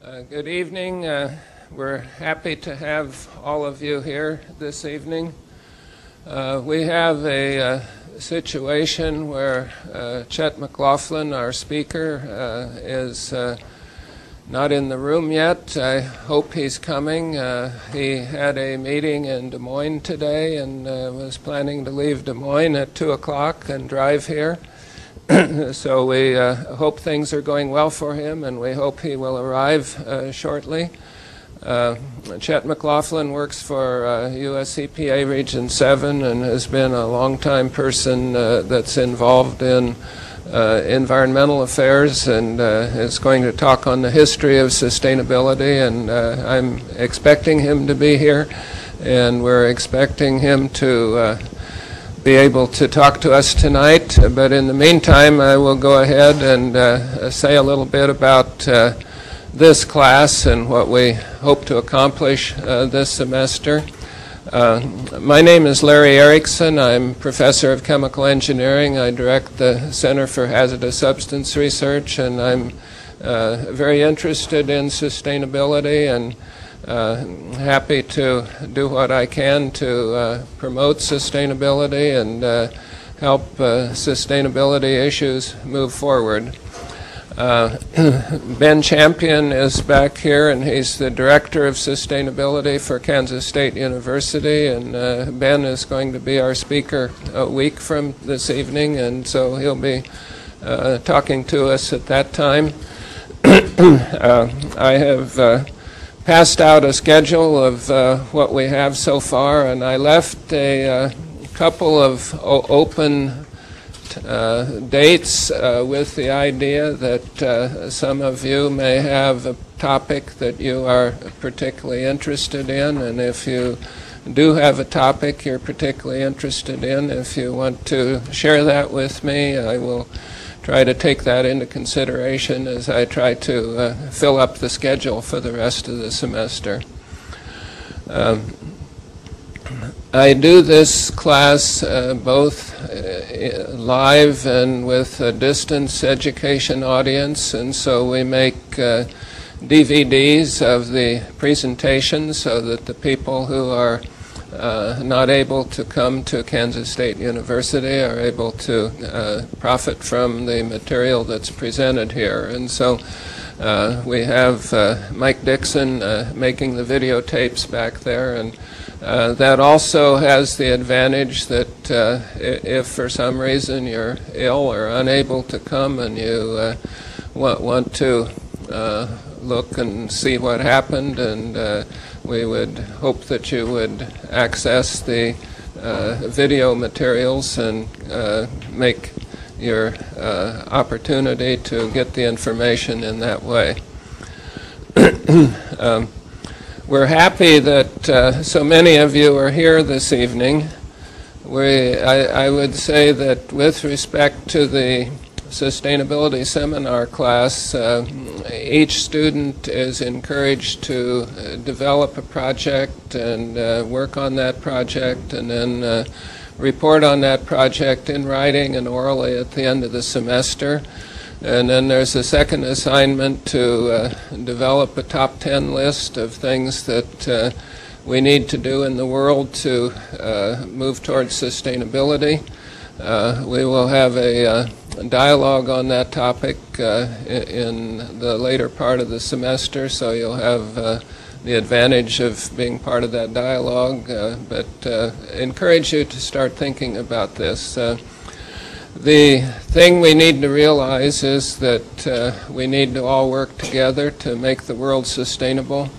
Good evening. We're happy to have all of you here this evening. We have a situation where Chet McLaughlin, our speaker, is not in the room yet. I hope he's coming. He had a meeting in Des Moines today and was planning to leave Des Moines at 2 o'clock and drive here. So we hope things are going well for him, and we hope he will arrive shortly. Chet McLaughlin works for U.S. EPA Region 7 and has been a long-time person that's involved in environmental affairs and is going to talk on the history of sustainability, and I'm expecting him to be here, and we're expecting him to be able to talk to us tonight. But in the meantime, I will go ahead and say a little bit about this class and what we hope to accomplish this semester. My name is Larry Erickson. I'm professor of chemical engineering. I direct the Center for Hazardous Substance Research, and I'm very interested in sustainability and happy to do what I can to promote sustainability and help sustainability issues move forward. Ben Champion is back here, and he's the Director of Sustainability for Kansas State University, and Ben is going to be our speaker a week from this evening, and so he'll be talking to us at that time. I have passed out a schedule of what we have so far, and I left a couple of open dates with the idea that some of you may have a topic that you are particularly interested in, and if you do have a topic you're particularly interested in, if you want to share that with me, I will try to take that into consideration as I try to fill up the schedule for the rest of the semester. I do this class both live and with a distance education audience, and so we make DVDs of the presentation so that the people who are not able to come to Kansas State University are able to profit from the material that's presented here. And so we have Mike Dixon making the videotapes back there, and that also has the advantage that if for some reason you're ill or unable to come and you want to look and see what happened, and we would hope that you would access the video materials and make your opportunity to get the information in that way. We're happy that so many of you are here this evening. I would say that with respect to the sustainability seminar class, each student is encouraged to develop a project and work on that project, and then report on that project in writing and orally at the end of the semester. And then there's a second assignment to develop a top 10 list of things that we need to do in the world to move towards sustastainability. We will have a dialogue on that topic in the later part of the semester, so you'll have the advantage of being part of that dialogue, but encourage you to start thinking about this. The thing we need to realize is that we need to all work together to make the world sustainable.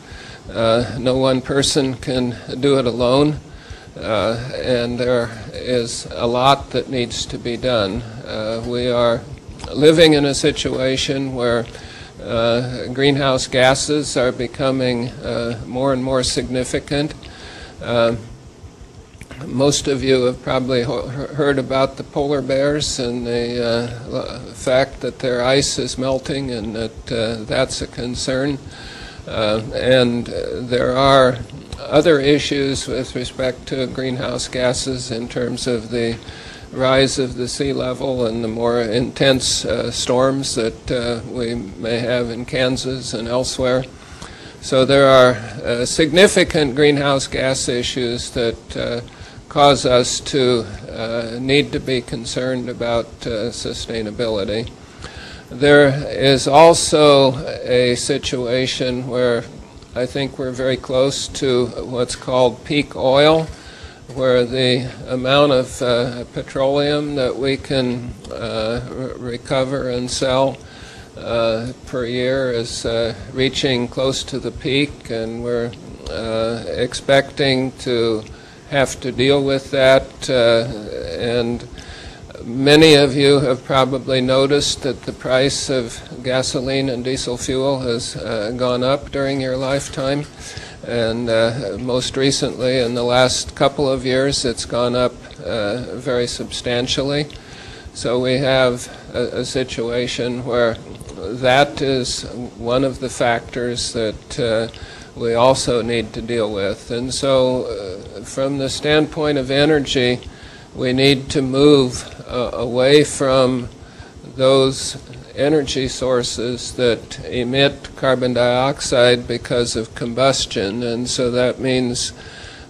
No one person can do it alone, and there is a lot that needs to be done. We are living in a situation where greenhouse gases are becoming more and more significant. Most of you have probably heard about the polar bears and the fact that their ice is melting, and that that's a concern. And there are other issues with respect to greenhouse gases in terms of the rise of the sea level and the more intense storms that we may have in Kansas and elsewhere. So there are significant greenhouse gas issues that cause us to need to be concerned about sustainability. There is also a situation where I think we're very close to what's called peak oil, where the amount of petroleum that we can recover and sell per year is reaching close to the peak, and we're expecting to have to deal with that. And many of you have probably noticed that the price of gasoline and diesel fuel has gone up during your lifetime. And most recently, in the last couple of years, it's gone up very substantially. So we have a situation where that is one of the factors that we also need to deal with. And so from the standpoint of energy, we need to move away from those energy sources that emit carbon dioxide because of combustion. And so that means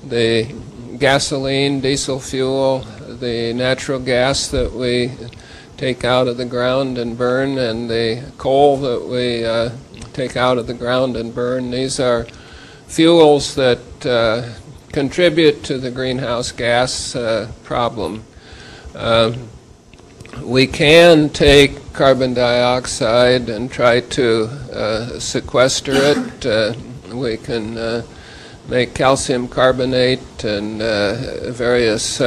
the gasoline, diesel fuel, the natural gas that we take out of the ground and burn, and the coal that we take out of the ground and burn. These are fuels that contribute to the greenhouse gas problem. We can take carbon dioxide and try to sequester it. We can make calcium carbonate and various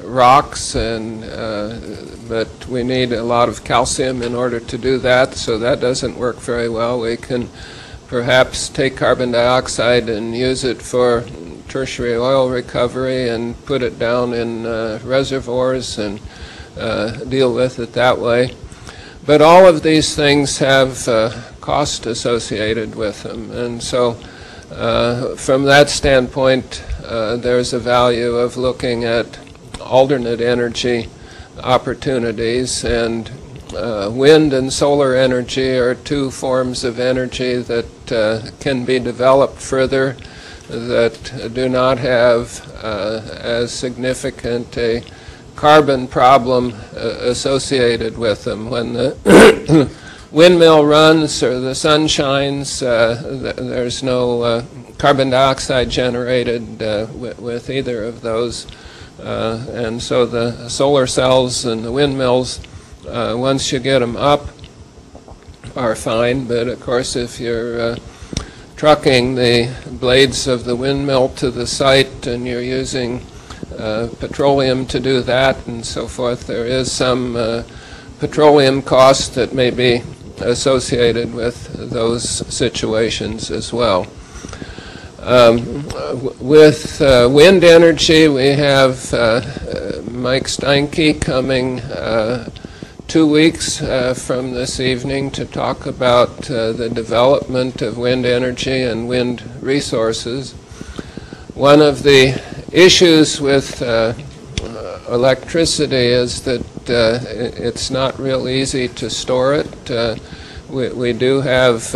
rocks, but we need a lot of calcium in order to do that, so that doesn't work very well. We can perhaps take carbon dioxide and use it for tertiary oil recovery and put it down in reservoirs and deal with it that way. But all of these things have cost associated with them, and so from that standpoint, there's a value of looking at alternate energy opportunities, and wind and solar energy are two forms of energy that can be developed further that do not have as significant a carbon problem associated with them. When the windmill runs or the sun shines, there's no carbon dioxide generated with either of those. And so the solar cells and the windmills, once you get them up, are fine. But of course, if you're trucking the blades of the windmill to the site and you're using petroleum to do that and so forth, there is some petroleum cost that may be associated with those situations as well. With wind energy, we have Mike Steinke coming 2 weeks from this evening to talk about the development of wind energy and wind resources. One of the issues with electricity is that it's not real easy to store it. We do have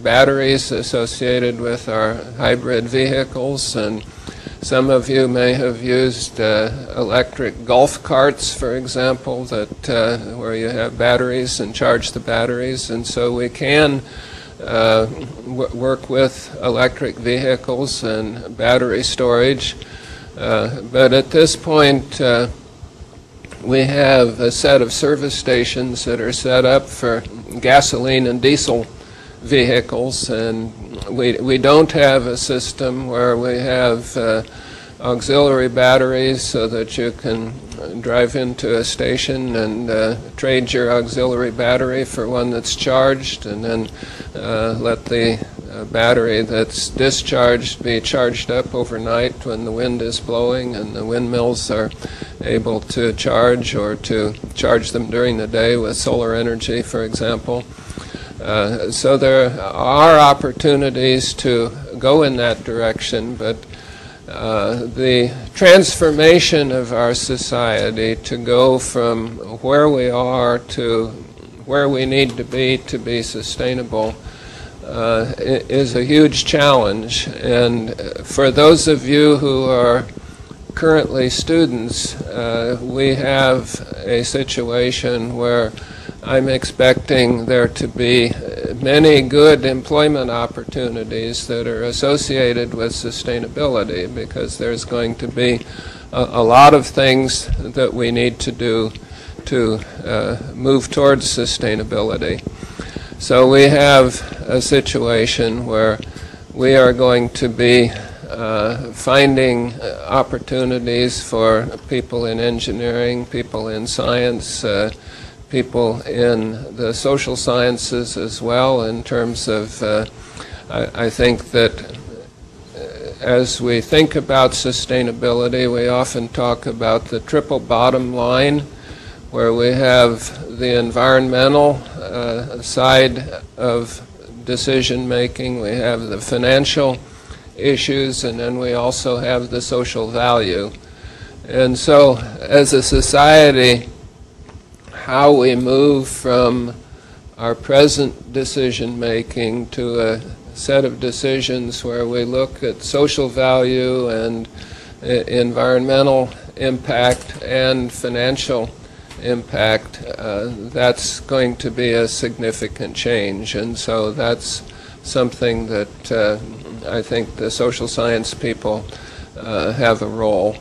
batteries associated with our hybrid vehicles, and some of you may have used electric golf carts, for example, that where you have batteries and charge the batteries, and so we can work with electric vehicles and battery storage. But at this point, we have a set of service stations that are set up for gasoline and diesel vehicles, and we don't have a system where we have auxiliary batteries so that you can drive into a station and trade your auxiliary battery for one that's charged, and then let the battery that's discharged be charged up overnight when the wind is blowing and the windmills are able to charge, or to charge them during the day with solar energy, for example. So there are opportunities to go in that direction, but the transformation of our society to go from where we are to where we need to be sustainable is a huge challenge. And for those of you who are currently students, we have a situation where I'm expecting there to be many good employment opportunities that are associated with sustainability, because there's going to be a lot of things that we need to do to move towards sustainability. So we have a situation where we are going to be finding opportunities for people in engineering, people in science, people in the social sciences as well, in terms of, I think that as we think about sustainability, we often talk about the triple bottom line, where we have the environmental side of decision making, we have the financial issues, and then we also have the social value. And so as a society, how we move from our present decision making to a set of decisions where we look at social value and environmental impact and financial impact, that's going to be a significant change. And so that's something that I think the social science people have a role.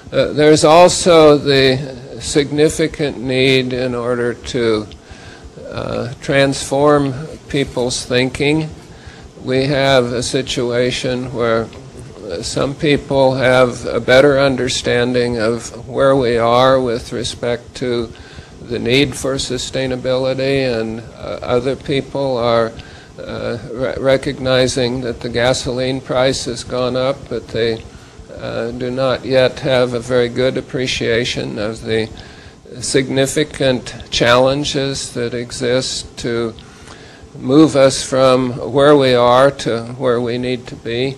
There's also the significant need in order to transform people's thinking. We have a situation where some people have a better understanding of where we are with respect to the need for sustainability, and other people are recognizing that the gasoline price has gone up, but they do not yet have a very good appreciation of the significant challenges that exist to move us from where we are to where we need to be.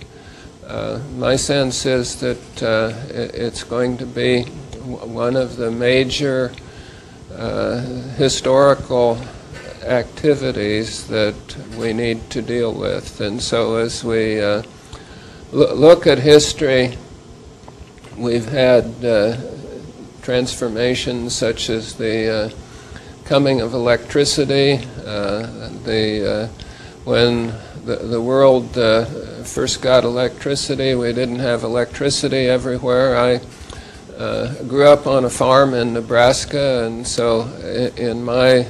My sense is that it's going to be one of the major historical activities that we need to deal with. And so as we look at history, we've had transformations such as the coming of electricity. When the world first got electricity, we didn't have electricity everywhere. I grew up on a farm in Nebraska, and so in my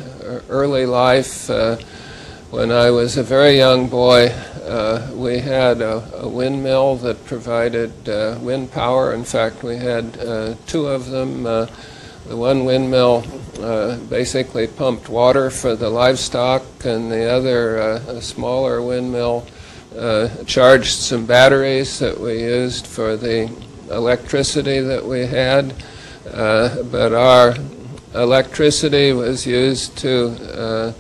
early life, when I was a very young boy, we had a windmill that provided wind power. In fact, we had two of them. The one windmill basically pumped water for the livestock, and the other, smaller windmill, charged some batteries that we used for the electricity that we had. But our electricity was used to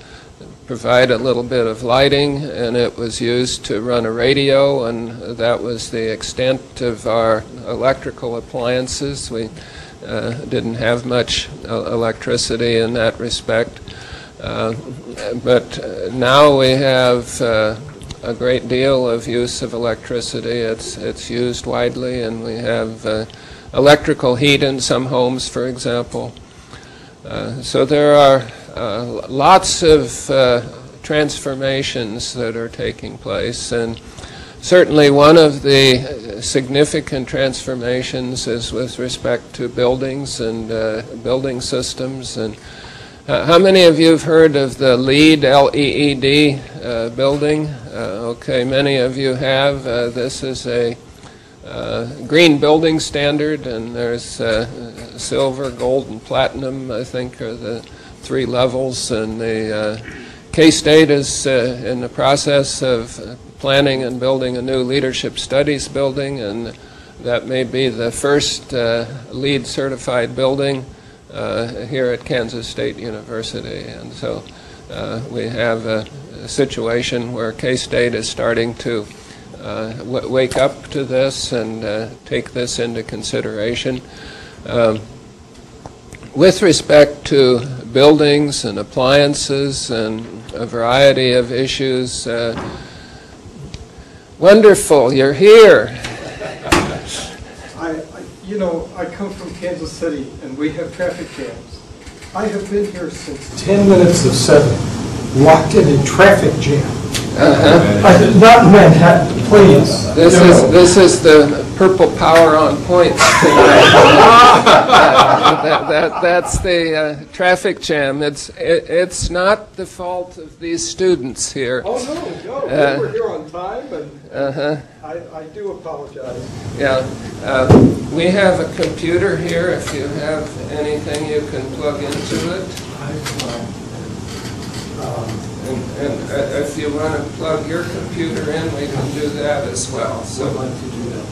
provide a little bit of lighting, and it was used to run a radio, and that was the extent of our electrical appliances. We didn't have much electricity in that respect. But now we have a great deal of use of electricity. It's used widely, and we have electrical heat in some homes, for example. So there are lots of transformations that are taking place, and certainly one of the significant transformations is with respect to buildings and building systems. And how many of you have heard of the LEED, L-E-E-D building? Okay, many of you have. This is a green building standard, and there's silver, gold, and platinum, I think, are the three levels. And the K-State is in the process of planning and building a new leadership studies building, and that may be the first LEED certified building here at Kansas State University. And so we have a situation where K-State is starting to wake up to this and take this into consideration. With respect to buildings and appliances and a variety of issues, wonderful, you're here. I come from Kansas City, and we have traffic jams. I have been here since 10 minutes of 7, locked in a traffic jam. Not Manhattan, please. This is the purple power on points tonight. That's the traffic jam. It's not the fault of these students here. Oh no, we were here on time, and I do apologize. Yeah, we have a computer here. If you have anything, you can plug into it. And if you want to plug your computer in, we can do that as well. So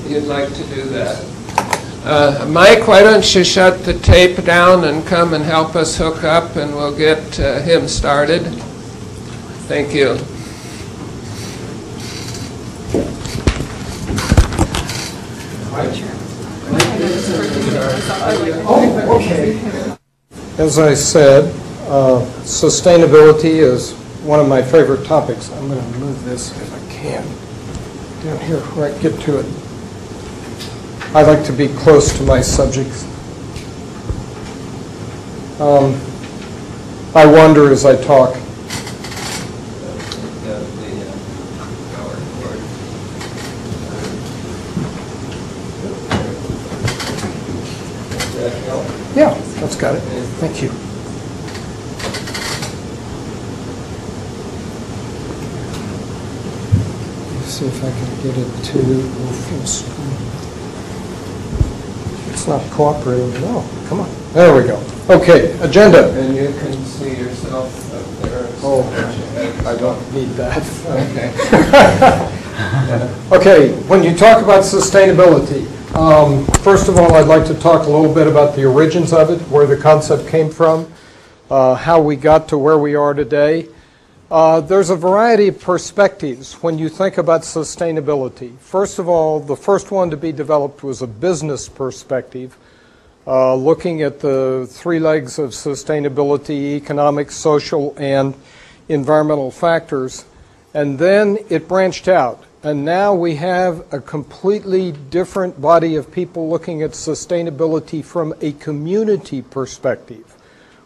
you'd like to do that. Mike, why don't you shut the tape down and come and help us hook up, and we'll get him started. Thank you. Oh, okay. As I said, sustainability is one of my favorite topics. I'm going to move this if I can down here where I get to it. I like to be close to my subjects. I wonder as I talk. Yeah, that's got it. Thank you. See if I can get it to full screen. It's not cooperating. No, come on. There we go. Okay, agenda. And you can see yourself up there. Oh, I don't need that. Okay. Okay, when you talk about sustainability, first of all, I'd like to talk a little bit about the origins of it, where the concept came from, how we got to where we are today. There's a variety of perspectives when you think about sustainability. First of all, the first one to be developed was a business perspective, looking at the three legs of sustainability: economic, social, and environmental factors. And then it branched out. And now we have a completely different body of people looking at sustainability from a community perspective,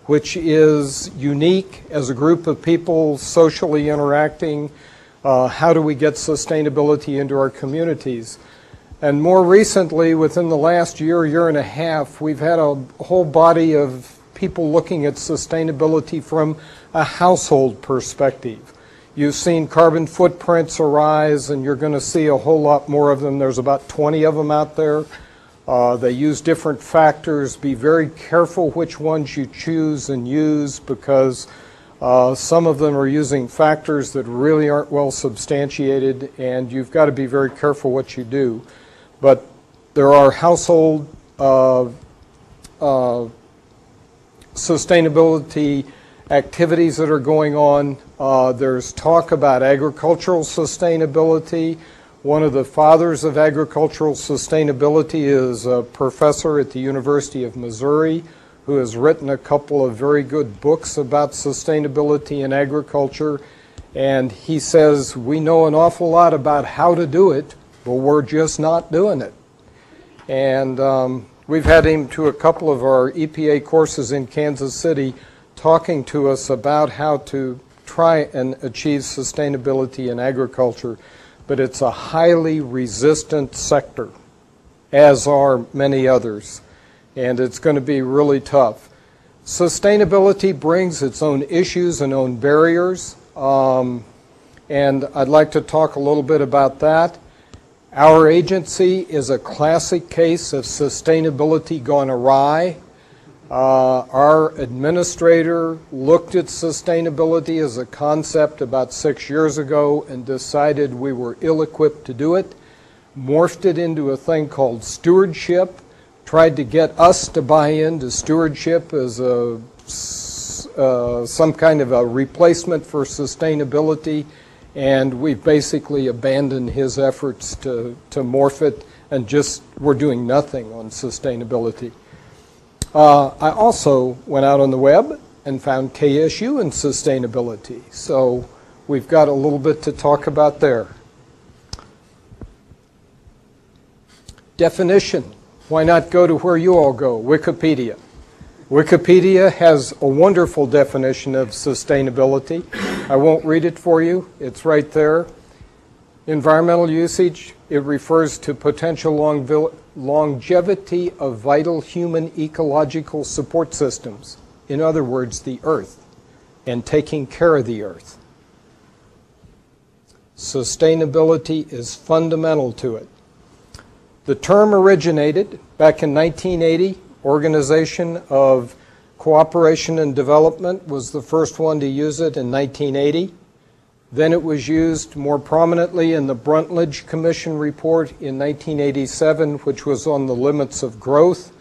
which is unique as a group of people socially interacting. How do we get sustainability into our communities? And more recently, within the last year and a half, we've had a whole body of people looking at sustainability from a household perspective. You've seen carbon footprints arise, and you're going to see a whole lot more of them. There's about 20 of them out there. They use different factors. Be very careful which ones you choose and use, because some of them are using factors that really aren't well substantiated, and you've got to be very careful what you do. But there are household sustainability activities that are going on. There's talk about agricultural sustainability. One of the fathers of agricultural sustainability is a professor at the University of Missouri who has written a couple of very good books about sustainability in agriculture. And he says, we know an awful lot about how to do it, but we're just not doing it. And we've had him to a couple of our EPA courses in Kansas City talking to us about how to try and achieve sustainability in agriculture. But it's a highly resistant sector, as are many others, and it's going to be really tough. Sustainability brings its own issues and own barriers, and I'd like to talk a little bit about that. Our agency is a classic case of sustainability gone awry. Our administrator looked at sustainability as a concept about 6 years ago and decided we were ill-equipped to do it, morphed it into a thing called stewardship, tried to get us to buy into stewardship as some kind of a replacement for sustainability, and we've basically abandoned his efforts to morph it, and just we're doing nothing on sustainability. I also went out on the web and found KSU in sustainability, so we've got a little bit to talk about there. Definition. Why not go to where you all go? Wikipedia. Wikipedia has a wonderful definition of sustainability. I won't read it for you. It's right there. Environmental usage, it refers to potential longevity of vital human ecological support systems. In other words, the earth, and taking care of the earth. Sustainability is fundamental to it. The term originated back in 1980. Organization of Cooperation and Development was the first one to use it in 1980. Then it was used more prominently in the Brundtland Commission report in 1987, which was on the limits of growth.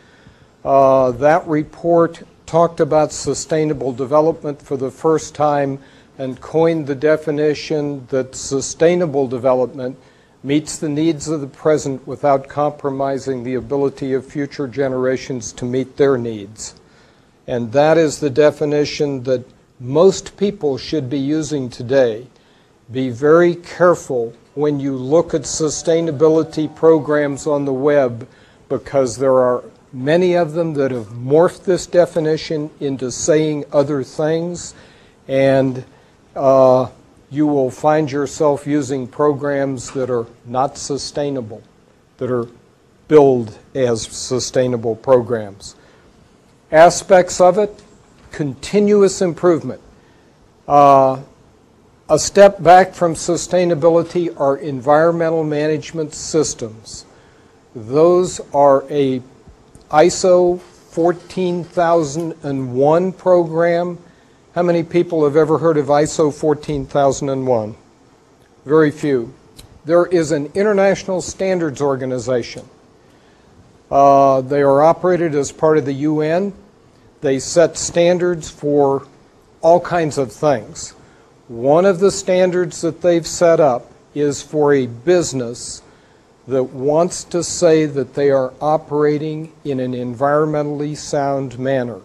That report talked about sustainable development for the first time and coined the definition that sustainable development meets the needs of the present without compromising the ability of future generations to meet their needs. And that is the definition that most people should be using today. Be very careful when you look at sustainability programs on the web, because there are many of them that have morphed this definition into saying other things, and you will find yourself using programs that are not sustainable, that are billed as sustainable programs. Aspects of it, continuous improvement. A step back from sustainability are environmental management systems. Those are a ISO 14001 program. How many people have ever heard of ISO 14001? Very few. There is an international standards organization. They are operated as part of the UN. They set standards for all kinds of things. One of the standards that they've set up is for a business that wants to say that they are operating in an environmentally sound manner.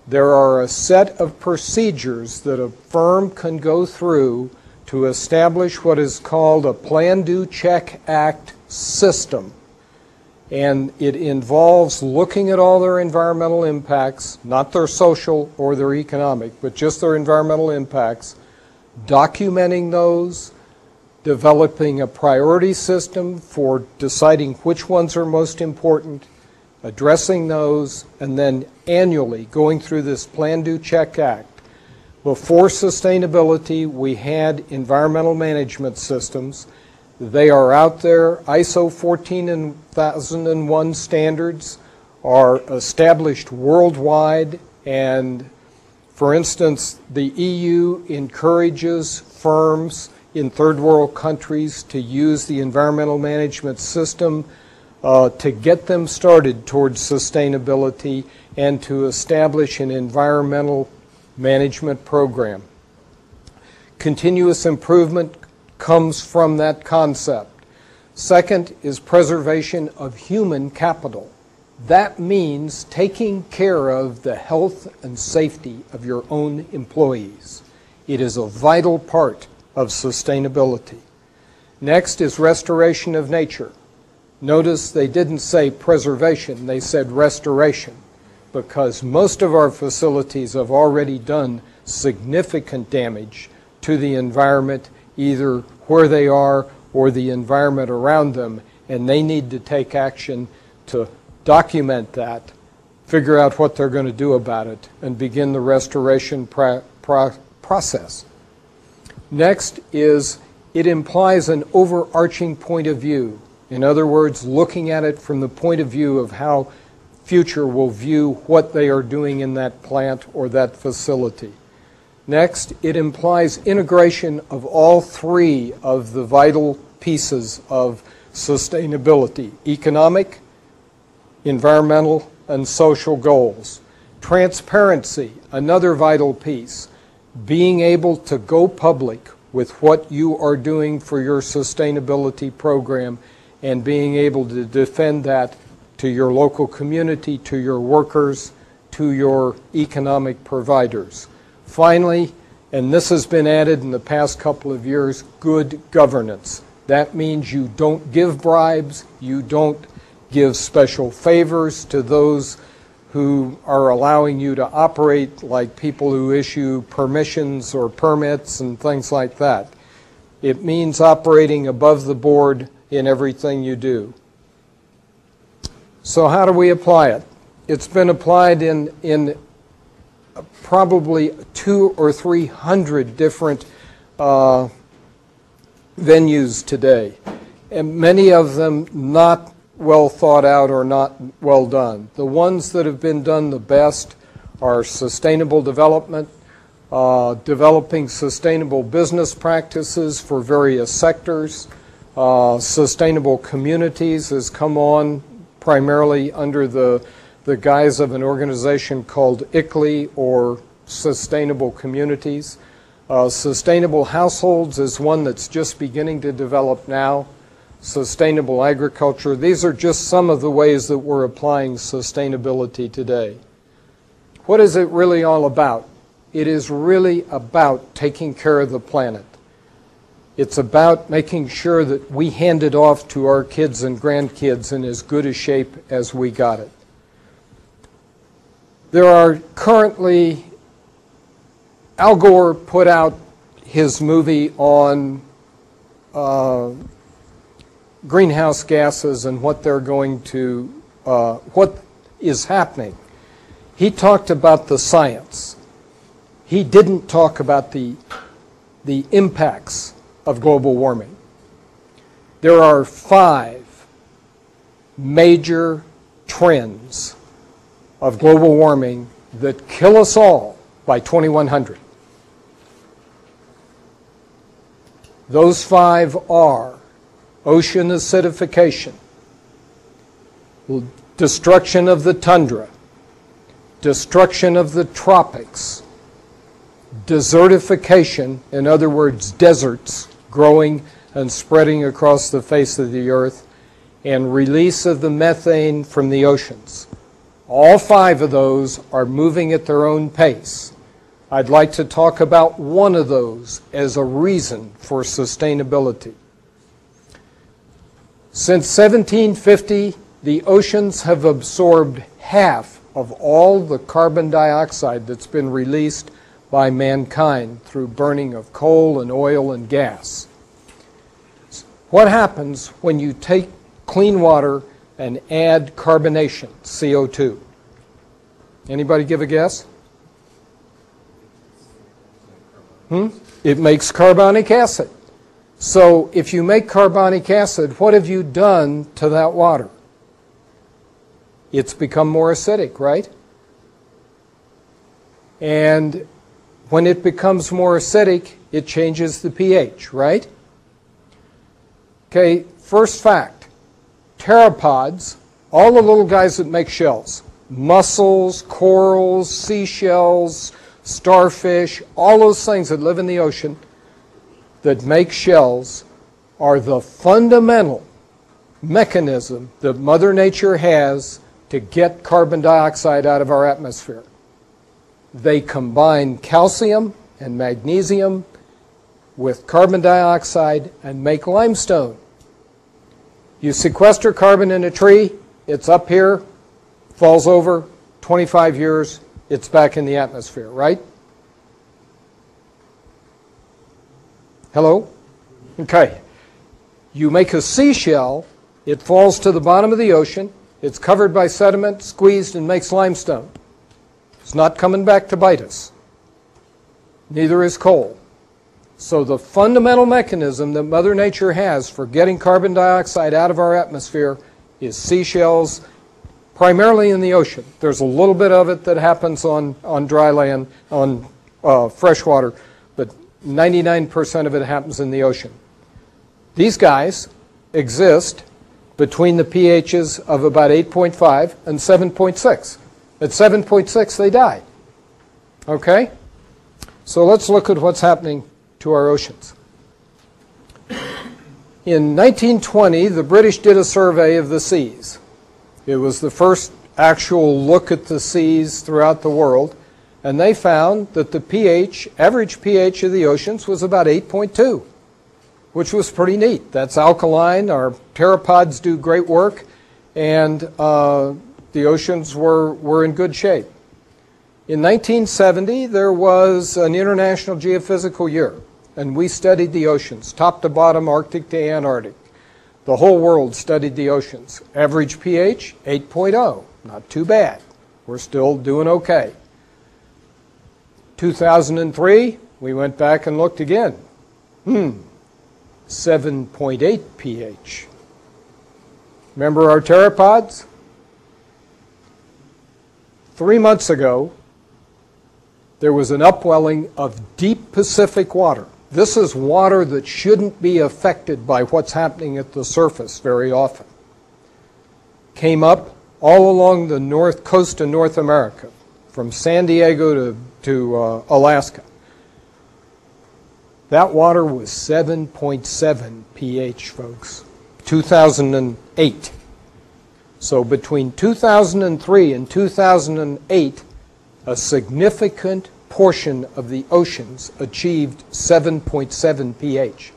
There are a set of procedures that a firm can go through to establish what is called a Plan, Do, Check, Act system. And it involves looking at all their environmental impacts, not their social or their economic, but just their environmental impacts, documenting those, developing a priority system for deciding which ones are most important, addressing those, and then annually going through this Plan, Do, Check, Act. Before sustainability, we had environmental management systems. They are out there. ISO 14001 standards are established worldwide, and for instance, the EU encourages firms in third world countries to use the environmental management system to get them started towards sustainability and to establish an environmental management program. Continuous improvement comes from that concept. Second is preservation of human capital. That means taking care of the health and safety of your own employees. It is a vital part of sustainability. Next is restoration of nature. Notice they didn't say preservation, they said restoration, because most of our facilities have already done significant damage to the environment, either where they are or the environment around them, and they need to take action to document that, figure out what they're going to do about it, and begin the restoration process. Next is it implies an overarching point of view. In other words, looking at it from the point of view of how future will view what they are doing in that plant or that facility. Next, it implies integration of all three of the vital pieces of sustainability: economic, environmental, and social goals. Transparency, another vital piece. Being able to go public with what you are doing for your sustainability program and being able to defend that to your local community, to your workers, to your economic providers. Finally, and this has been added in the past couple of years, good governance. That means you don't give bribes, you don't give special favors to those who are allowing you to operate, like people who issue permissions or permits and things like that. It means operating above the board in everything you do. So how do we apply it? It's been applied in probably 200 or 300 different venues today, and many of them not well thought out or not well done. The ones that have been done the best are sustainable development, developing sustainable business practices for various sectors. Sustainable communities has come on primarily under the guise of an organization called ICLEI, or Sustainable Communities. Sustainable households is one that's just beginning to develop now. Sustainable agriculture. These are just some of the ways that we're applying sustainability today. What is it really all about? It is really about taking care of the planet. It's about making sure that we hand it off to our kids and grandkids in as good a shape as we got it. There are currently, Al Gore put out his movie on greenhouse gases and what they're going to, what is happening. He talked about the science. He didn't talk about the impacts of global warming. There are 5 major trends of global warming that kill us all by 2100. Those 5 are ocean acidification, destruction of the tundra, destruction of the tropics, desertification, in other words, deserts growing and spreading across the face of the earth, and release of the methane from the oceans. All 5 of those are moving at their own pace. I'd like to talk about one of those as a reason for sustainability. Since 1750, the oceans have absorbed half of all the carbon dioxide that's been released by mankind through burning of coal and oil and gas. What happens when you take clean water and add carbonation, CO2? Anybody give a guess? It makes carbonic acid. So if you make carbonic acid, what have you done to that water? It's become more acidic, right? And when it becomes more acidic, it changes the pH, right? Okay, first fact. Pteropods, all the little guys that make shells, mussels, corals, seashells, starfish, all those things that live in the ocean that make shells are the fundamental mechanism that Mother Nature has to get carbon dioxide out of our atmosphere. They combine calcium and magnesium with carbon dioxide and make limestone. You sequester carbon in a tree, it's up here, falls over, 25 years, it's back in the atmosphere, right? Hello? Okay. You make a seashell, it falls to the bottom of the ocean, it's covered by sediment, squeezed, and makes limestone. It's not coming back to bite us. Neither is coal. So the fundamental mechanism that Mother Nature has for getting carbon dioxide out of our atmosphere is seashells, primarily in the ocean. There's a little bit of it that happens on dry land, on freshwater, but 99% of it happens in the ocean. These guys exist between the pHs of about 8.5 and 7.6. At 7.6, they die. Okay? So let's look at what's happening to our oceans. In 1920, the British did a survey of the seas. It was the first actual look at the seas throughout the world, and they found that the pH, average pH of the oceans was about 8.2, which was pretty neat. That's alkaline. Our pteropods do great work, and the oceans were in good shape. In 1970, there was an International Geophysical Year, and we studied the oceans, top to bottom, Arctic to Antarctic. The whole world studied the oceans. Average pH, 8.0. Not too bad. We're still doing okay. 2003, we went back and looked again. 7.8 pH. Remember our pteropods? 3 months ago, there was an upwelling of deep Pacific water. This is water that shouldn't be affected by what's happening at the surface very often. Came up all along the north coast of North America, from San Diego to Alaska. That water was 7.7 pH, folks, 2008. So between 2003 and 2008, a significant portion of the oceans achieved 7.7 pH.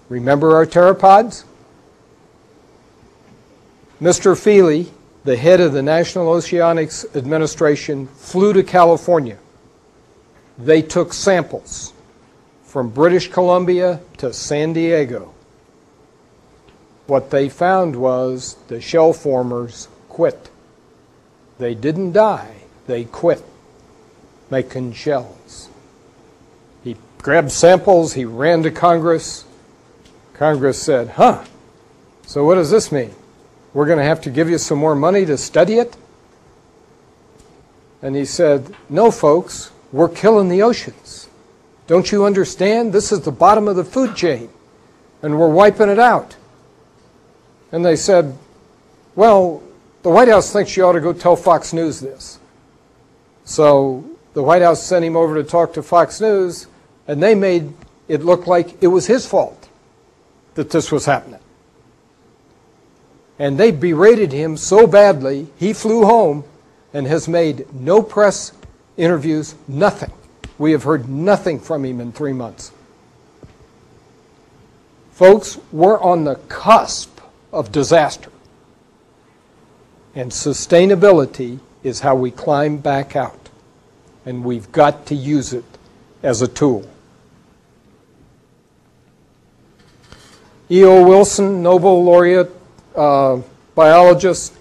Remember our pteropods? Mr. Feely, the head of the National Oceanics Administration, flew to California. They took samples from British Columbia to San Diego. What they found was the shell formers quit. They didn't die, they quit making shells. He grabbed samples, he ran to Congress. Congress said, so what does this mean? We're going to have to give you some more money to study it? And he said, no, folks, we're killing the oceans. Don't you understand? This is the bottom of the food chain, and we're wiping it out. And they said, well, the White House thinks you ought to go tell Fox News this. So the White House sent him over to talk to Fox News, and they made it look like it was his fault that this was happening. And they berated him so badly, he flew home and has made no press interviews, nothing. We have heard nothing from him in 3 months. Folks, we're on the cusp of disaster. And sustainability is how we climb back out. And we've got to use it as a tool. E.O. Wilson, Nobel laureate, biologist,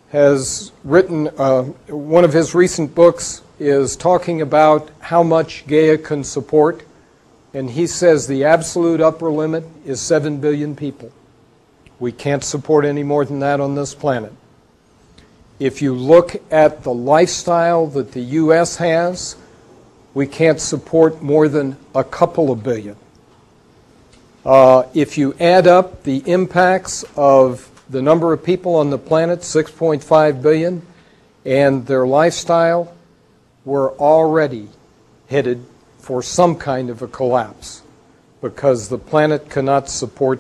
has written, one of his recent books is talking about how much Gaia can support. And he says the absolute upper limit is 7 billion people. We can't support any more than that on this planet. If you look at the lifestyle that the U.S. has, we can't support more than a couple of billion. If you add up the impacts of the number of people on the planet, 6.5 billion, and their lifestyle, we're already headed for some kind of a collapse because the planet cannot support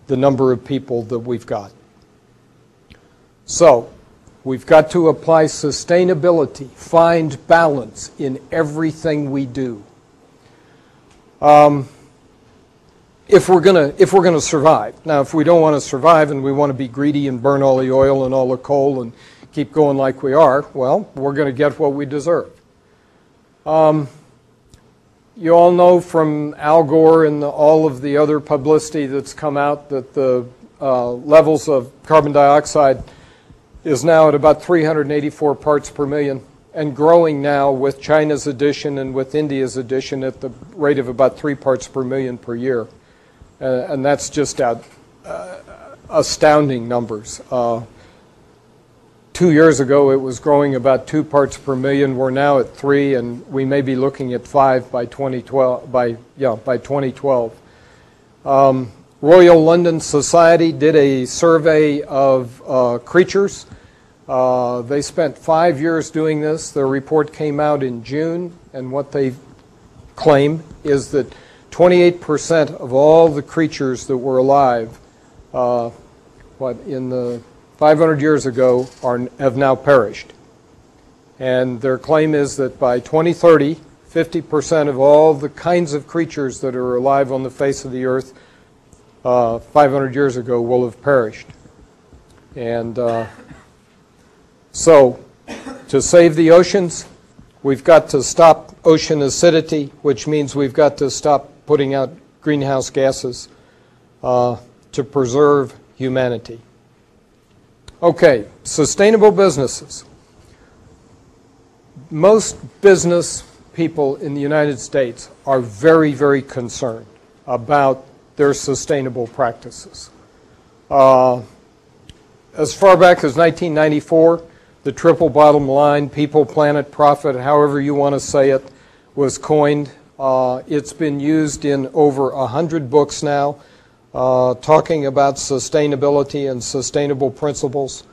the number of people that we've got. So, we've got to apply sustainability, find balance in everything we do. If we're gonna survive. Now, if we don't want to survive and we want to be greedy and burn all the oil and all the coal and keep going like we are, well, we're going to get what we deserve. You all know from Al Gore and all of the other publicity that's come out that the levels of carbon dioxide is now at about 384 parts per million and growing now with China's addition and with India's addition at the rate of about 3 parts per million per year. And that's just astounding numbers. 2 years ago, it was growing about 2 parts per million. We're now at 3, and we may be looking at 5 by 2012. By 2012, Royal London Society did a survey of creatures. They spent 5 years doing this. Their report came out in June, and what they claim is that 28% of all the creatures that were alive in the 500 years ago have now perished. And their claim is that by 2030, 50% of all the kinds of creatures that are alive on the face of the earth 500 years ago will have perished. And so, to save the oceans, we've got to stop ocean acidity, which means we've got to stop putting out greenhouse gases to preserve humanity. Okay, sustainable businesses. Most business people in the United States are very, very concerned about their sustainable practices. As far back as 1994, the triple bottom line, people, planet, profit, however you want to say it, was coined. It's been used in over 100 books now, talking about sustainability and sustainable principles.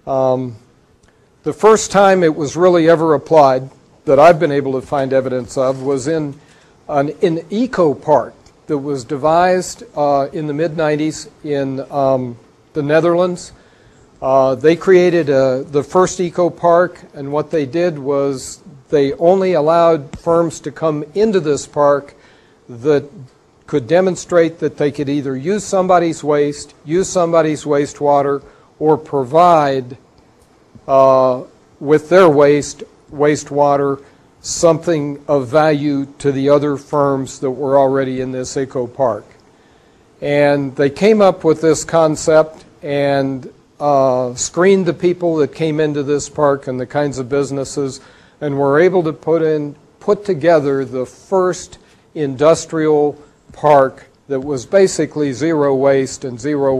The first time it was really ever applied that I've been able to find evidence of was in an eco park that was devised in the mid-90s in the Netherlands. They created the first eco park, and what they did was they only allowed firms to come into this park that could demonstrate that they could either use somebody's waste, use somebody's wastewater, or provide with their wastewater something of value to the other firms that were already in this eco park. And they came up with this concept and screened the people that came into this park and the kinds of businesses, and were able to put together the first industrial park that was basically zero waste and zero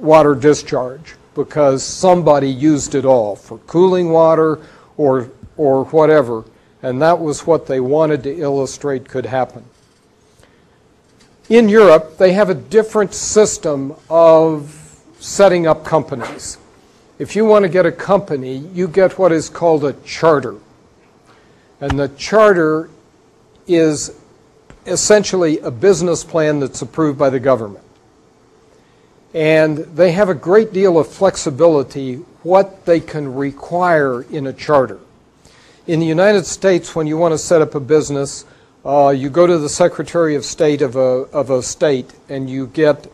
water discharge, because somebody used it all for cooling water or whatever, and that was what they wanted to illustrate could happen. In Europe, they have a different system of setting up companies. If you want to get a company, you get what is called a charter. And the charter is essentially a business plan that's approved by the government. And they have a great deal of flexibility what they can require in a charter. In the United States, when you want to set up a business, you go to the Secretary of State of a state, and you get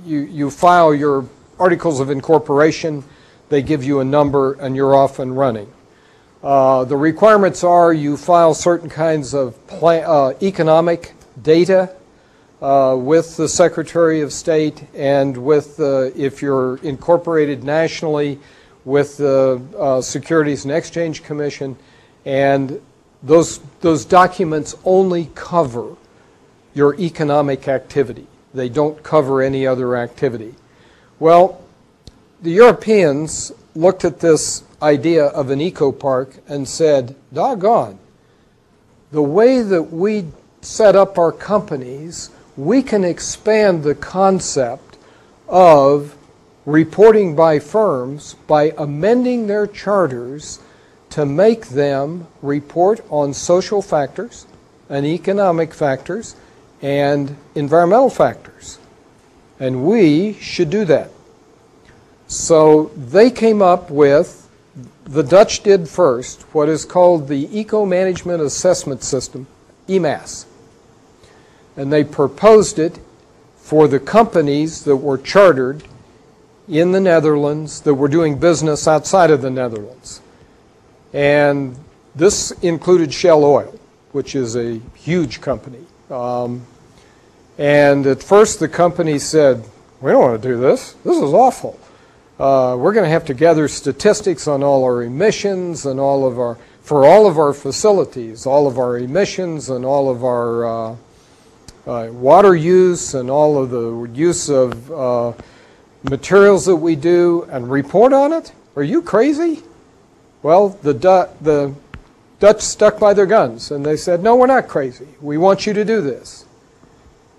you file your articles of incorporation. They give you a number, and you're off and running. The requirements are you file certain kinds of economic data with the Secretary of State, and with if you're incorporated nationally, with the Securities and Exchange Commission, and those documents only cover your economic activity. They don't cover any other activity. Well, the Europeans looked at this idea of an eco park and said, doggone, the way that we set up our companies, we can expand the concept of reporting by firms by amending their charters to make them report on social factors and economic factors and environmental factors. And we should do that. So they came up with, the Dutch did first, what is called the Eco Management Assessment System, EMAS. And they proposed it for the companies that were chartered in the Netherlands that were doing business outside of the Netherlands. And this included Shell Oil, which is a huge company. And at first the company said, we don't want to do this. This is awful. We're going to have to gather statistics on all our emissions and for all of our facilities, all of our emissions and all of our water use and all of the use of materials that we do, and report on it? Are you crazy? Well, the Dutch stuck by their guns, and they said, no, we're not crazy. We want you to do this.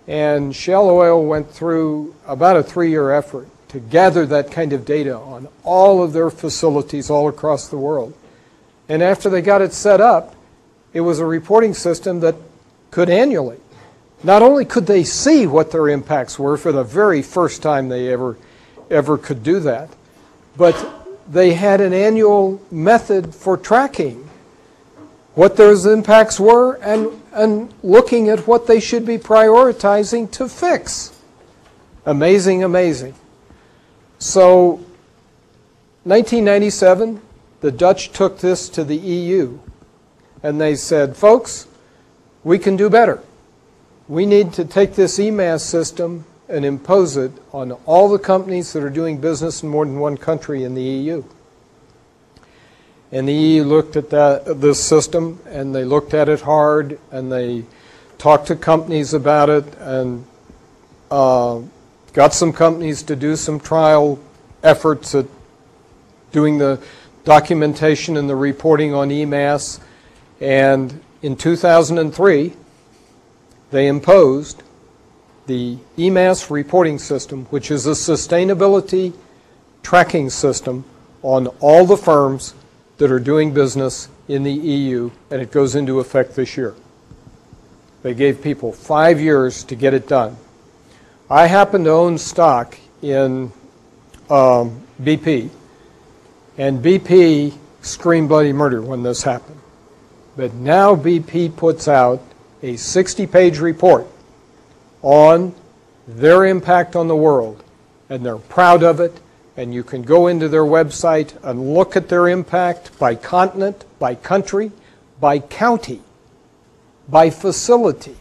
And Shell Oil went through about a 3-year effort to gather that kind of data on all of their facilities all across the world. And after they got it set up, It was a reporting system that could annually. Not only could they see what their impacts were for the very first time they ever could do that, but they had an annual method for tracking what those impacts were and looking at what they should be prioritizing to fix. Amazing, amazing. So 1997, the Dutch took this to the EU, and they said, folks, we can do better. We need to take this EMAS system and impose it on all the companies that are doing business in more than one country in the EU. And the EU looked at this system, and they looked at it hard, and they talked to companies about it, and got some companies to do some trial efforts at doing the documentation and the reporting on EMAS. And in 2003, they imposed the EMAS reporting system, which is a sustainability tracking system on all the firms that are doing business in the EU, and it goes into effect this year. They gave people 5 years to get it done. I happen to own stock in BP, and BP screamed bloody murder when this happened. But now BP puts out a 60-page report on their impact on the world, and they're proud of it, and you can go into their website and look at their impact by continent, by country, by county, by facility.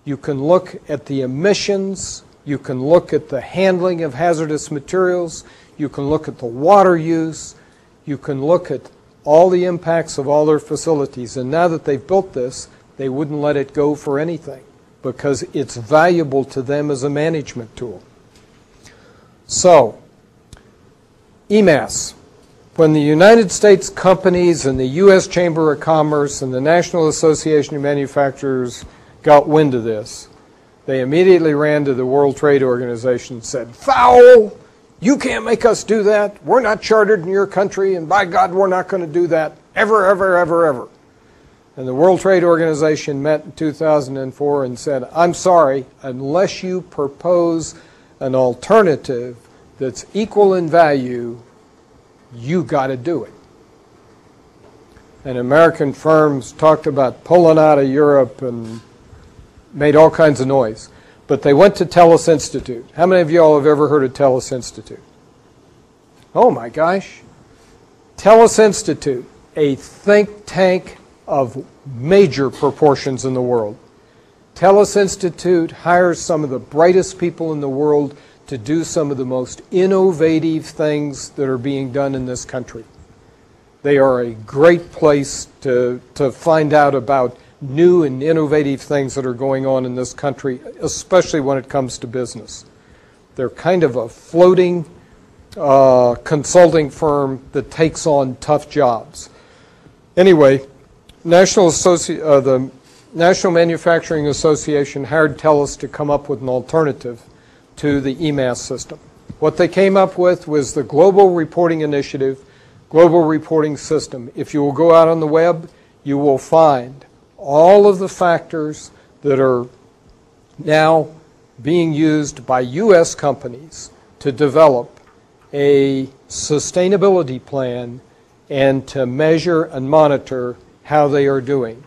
You can look at the emissions, you can look at the handling of hazardous materials, you can look at the water use, you can look at all the impacts of all their facilities. And now that they've built this, they wouldn't let it go for anything because it's valuable to them as a management tool. So, EMAS. When the United States companies and the U.S. Chamber of Commerce and the National Association of Manufacturers got wind of this, they immediately ran to the World Trade Organization and said, foul! You can't make us do that. We're not chartered in your country, and by God, we're not going to do that ever, ever, ever, ever. And the World Trade Organization met in 2004 and said, I'm sorry, unless you propose an alternative that's equal in value, you got to do it. And American firms talked about pulling out of Europe and made all kinds of noise. But they went to TELUS Institute. How many of you all have ever heard of TELUS Institute? Oh my gosh. TELUS Institute, a think tank of major proportions in the world. TELUS Institute hires some of the brightest people in the world to do some of the most innovative things that are being done in this country. They are a great place to find out about new and innovative things that are going on in this country, especially when it comes to business. They're kind of a floating consulting firm that takes on tough jobs. Anyway, the National Manufacturing Association hired TELUS to come up with an alternative to the EMAS system. What they came up with was the Global Reporting Initiative, Global Reporting System. If you will go out on the web, you will find all of the factors that are now being used by U.S. companies to develop a sustainability plan and to measure and monitor how they are doing.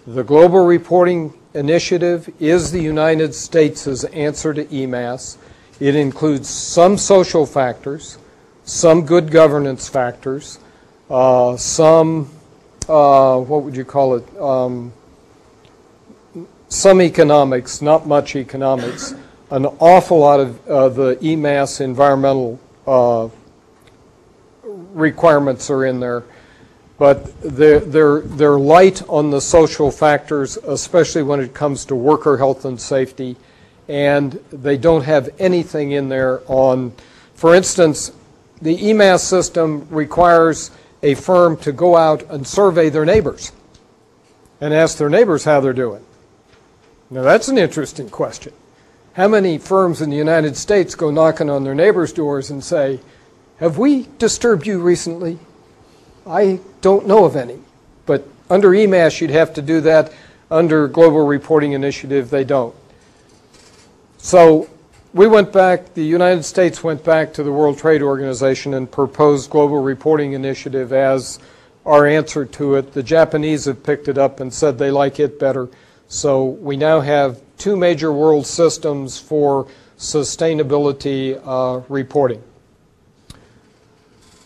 The Global Reporting Initiative is the United States' answer to EMAS. It includes some social factors, some good governance factors, some, what would you call it, some economics, not much economics. An awful lot of the EMAS environmental requirements are in there. But they're light on the social factors, especially when it comes to worker health and safety, and they don't have anything in there on, for instance, the EMAS system requires a firm to go out and survey their neighbors and ask their neighbors how they're doing. Now that's an interesting question. How many firms in the United States go knocking on their neighbors' doors and say, have we disturbed you recently? I don't know of any, but Under EMAS, you'd have to do that. Under Global Reporting Initiative, they don't. So we went back, the United States went back to the World Trade Organization and proposed Global Reporting Initiative as our answer to it. The Japanese have picked it up and said they like it better. So we now have two major world systems for sustainability reporting.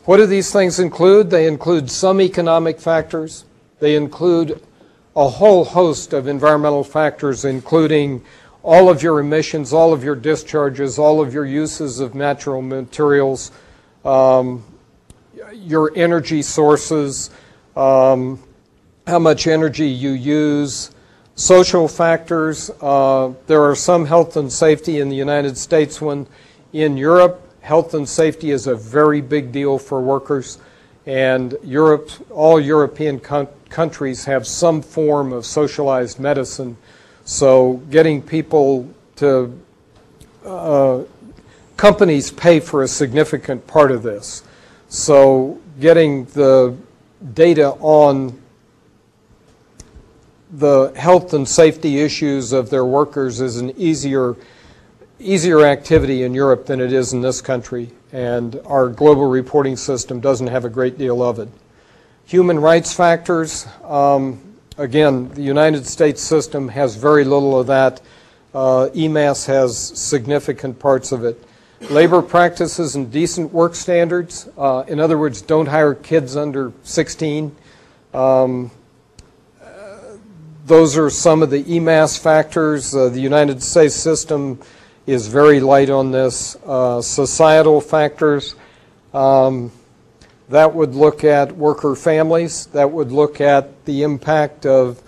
What do these things include? They include some economic factors. They include a whole host of environmental factors, including all of your emissions, all of your discharges, all of your uses of natural materials, your energy sources, how much energy you use, social factors. There are some health and safety in the United States. When in Europe, health and safety is a very big deal for workers, and all European countries have some form of socialized medicine. So getting people to, companies pay for a significant part of this. So getting the data on the health and safety issues of their workers is an easier activity in Europe than it is in this country, and our global reporting system doesn't have a great deal of it. Human rights factors, again, the United States system has very little of that. EMAS has significant parts of it. Labor practices and decent work standards, in other words, don't hire kids under 16. Those are some of the EMAS factors. The United States system is very light on this. Societal factors, that would look at worker families. That would look at the impact of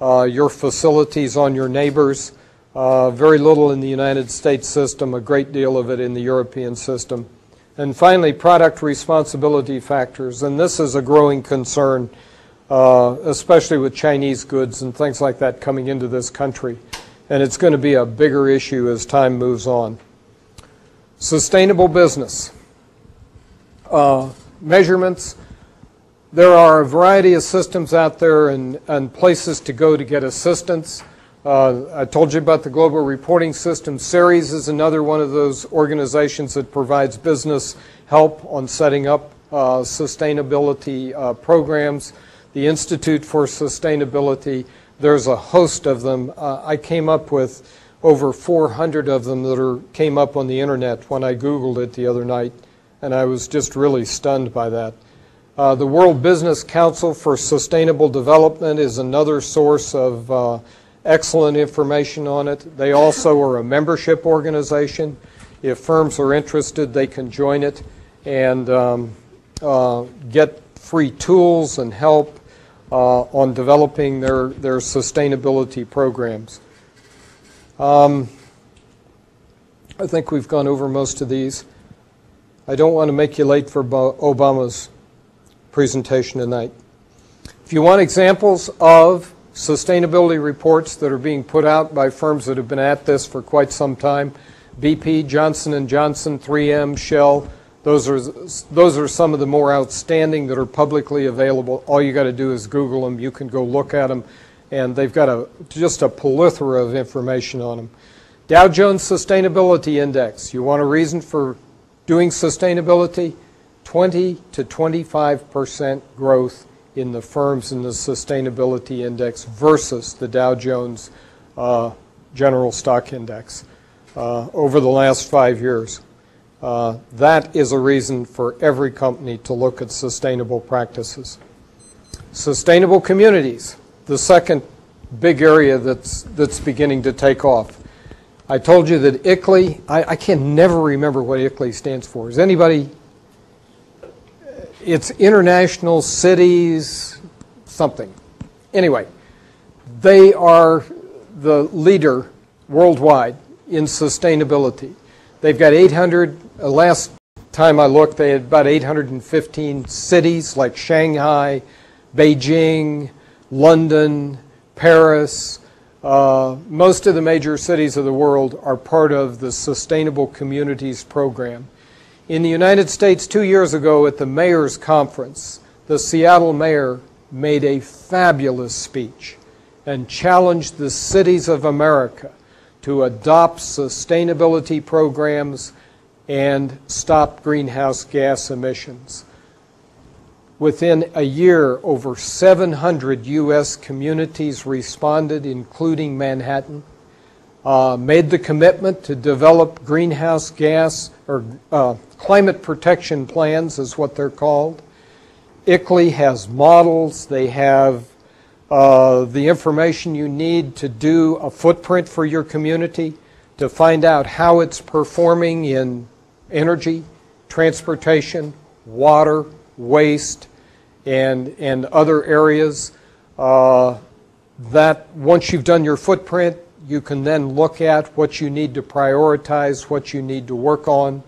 your facilities on your neighbors. Very little in the United States system, a great deal of it in the European system. And finally, product responsibility factors. And this is a growing concern, especially with Chinese goods and things like that coming into this country. And it's going to be a bigger issue as time moves on. Sustainable business. Measurements. There are a variety of systems out there and places to go to get assistance. I told you about the Global Reporting System. Ceres is another one of those organizations that provides business help on setting up sustainability programs. The Institute for Sustainability, there's a host of them. I came up with over 400 of them that came up on the internet when I Googled it the other night, and I was just really stunned by that. The World Business Council for Sustainable Development is another source of excellent information on it. They also are a membership organization. If firms are interested, they can join it and get free tools and help on developing their sustainability programs. I think we've gone over most of these. I don't want to make you late for Obama's presentation tonight. If you want examples of sustainability reports that are being put out by firms that have been at this for quite some time, BP, Johnson & Johnson, 3M, Shell, those are some of the more outstanding that are publicly available. All you got to do is Google them. You can go look at them, and they've got just a plethora of information on them. Dow Jones Sustainability Index. You want a reason for doing sustainability? 20 to 25% growth in the firms in the sustainability index versus the Dow Jones General Stock Index over the last 5 years. That is a reason for every company to look at sustainable practices. Sustainable communities, the second big area that's beginning to take off. I told you that ICLEI, I can never remember what ICLEI stands for. Is anybody? It's International Cities something. Anyway, they are the leader worldwide in sustainability. They've got 800, last time I looked, they had about 815 cities like Shanghai, Beijing, London, Paris. Most of the major cities of the world are part of the Sustainable Communities program. In the United States 2 years ago at the Mayor's Conference, the Seattle mayor made a fabulous speech and challenged the cities of America to adopt sustainability programs and stop greenhouse gas emissions. Within a year, over 700 U.S. communities responded, including Manhattan, made the commitment to develop greenhouse gas or climate protection plans is what they're called. ICLEI has models. They have the information you need to do a footprint for your community, to find out how it's performing in energy, transportation, water, waste, and other areas. That once you've done your footprint, you can then look at what you need to prioritize, what you need to work on.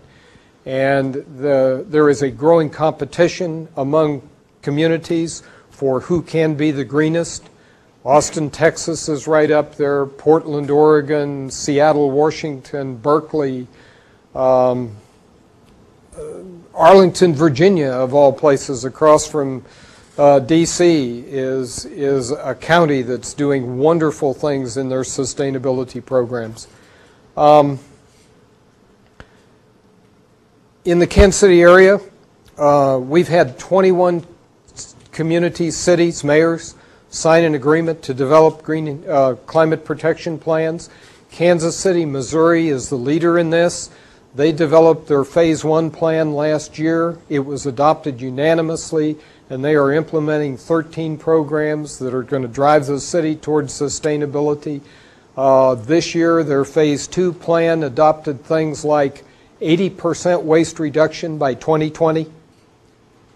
And there is a growing competition among communities for who can be the greenest. Austin, Texas is right up there, Portland, Oregon, Seattle, Washington, Berkeley, Arlington, Virginia, of all places, across from D.C. is a county that's doing wonderful things in their sustainability programs. In the Kansas City area, we've had 21 communities, cities, mayors sign an agreement to develop green climate protection plans. Kansas City, Missouri is the leader in this. They developed their Phase 1 plan last year. It was adopted unanimously, and they are implementing 13 programs that are going to drive the city towards sustainability. This year, their Phase 2 plan adopted things like 80% waste reduction by 2020.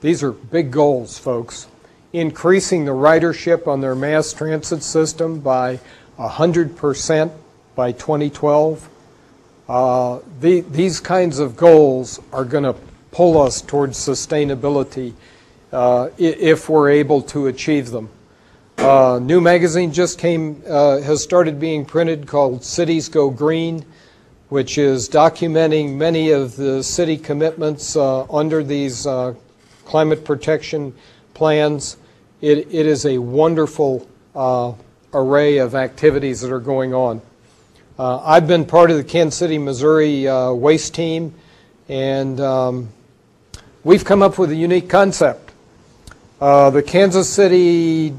These are big goals, folks. Increasing the ridership on their mass transit system by 100% by 2012. These kinds of goals are going to pull us towards sustainability if we're able to achieve them. New magazine just has started being printed called Cities Go Green, which is documenting many of the city commitments under these climate protection plans. It is a wonderful array of activities that are going on. I've been part of the Kansas City, Missouri waste team, and we've come up with a unique concept. The Kansas City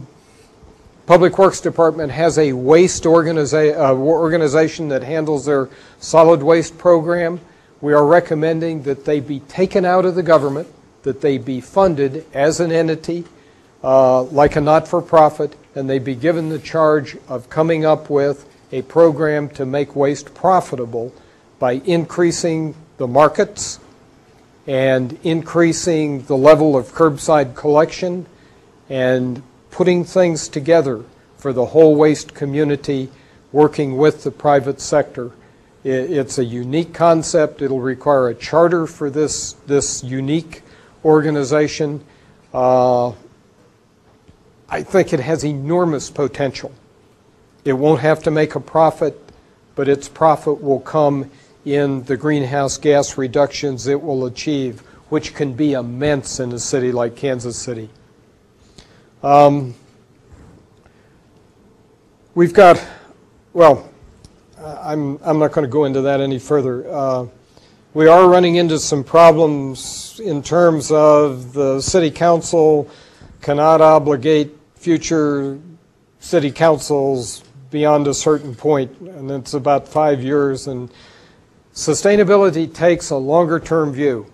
Public Works Department has a waste organization that handles their solid waste program. We are recommending that they be taken out of the government, that they be funded as an entity, like a not-for-profit, and they be given the charge of coming up with a program to make waste profitable by increasing the markets and increasing the level of curbside collection and putting things together for the whole waste community, working with the private sector. It's a unique concept. It'll require a charter for this unique organization. I think it has enormous potential. It won't have to make a profit, but its profit will come in the greenhouse gas reductions it will achieve, which can be immense in a city like Kansas City. We've got, well, I'm not going to go into that any further. We are running into some problems in terms of the city council cannot obligate future city councils beyond a certain point, and it's about 5 years. And sustainability takes a longer-term view.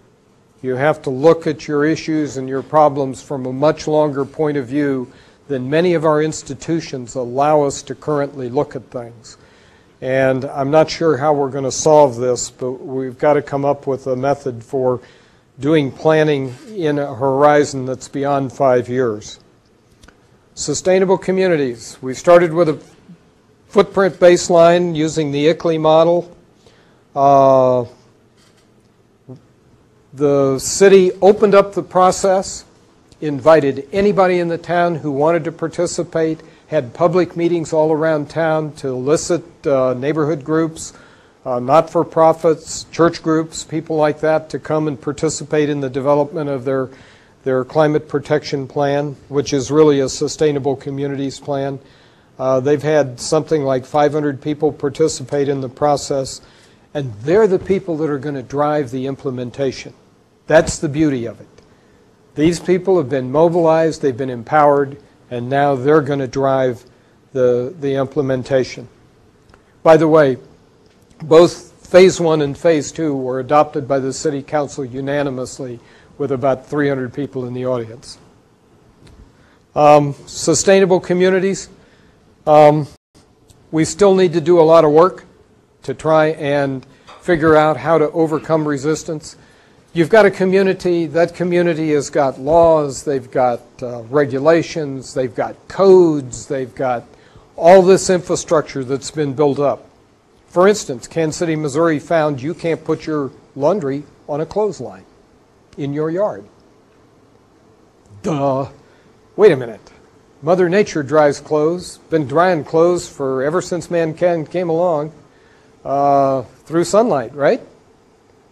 You have to look at your issues and your problems from a much longer point of view than many of our institutions allow us to currently look at things. And I'm not sure how we're going to solve this, but we've got to come up with a method for doing planning in a horizon that's beyond 5 years. Sustainable communities. We started with a footprint baseline using the ICLEI model. The city opened up the process, invited anybody in the town who wanted to participate, had public meetings all around town to elicit neighborhood groups, not-for-profits, church groups, people like that to come and participate in the development of their their climate protection plan, which is really a sustainable communities plan. They've had something like 500 people participate in the process, and they're the people that are going to drive the implementation. That's the beauty of it. These people have been mobilized, they've been empowered, and now they're going to drive the implementation. By the way, both Phase 1 and Phase 2 were adopted by the City Council unanimously with about 300 people in the audience. Sustainable communities. We still need to do a lot of work to try and figure out how to overcome resistance. You've got a community, that community has got laws, they've got regulations, they've got codes, they've got all this infrastructure that's been built up. For instance, Kansas City, Missouri found you can't put your laundry on a clothesline in your yard. Duh. Wait a minute. Mother Nature dries clothes, been drying clothes for ever since mankind came along, through sunlight, right?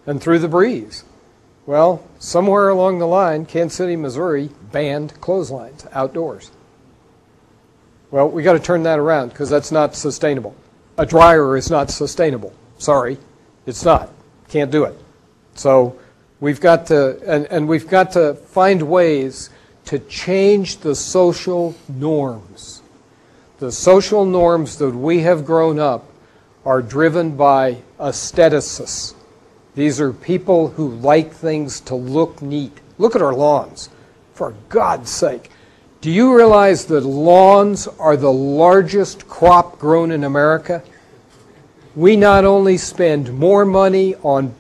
And through the breeze. Well, somewhere along the line, Kansas City, Missouri banned clotheslines outdoors. Well, we got to turn that around because that's not sustainable. A dryer is not sustainable. Sorry, it's not. Can't do it. So we've got to, and we've got to find ways to change the social norms. The social norms that we have grown up are driven by aestheticists. These are people who like things to look neat. Look at our lawns, for God's sake. Do you realize that lawns are the largest crop grown in America? We not only spend more money on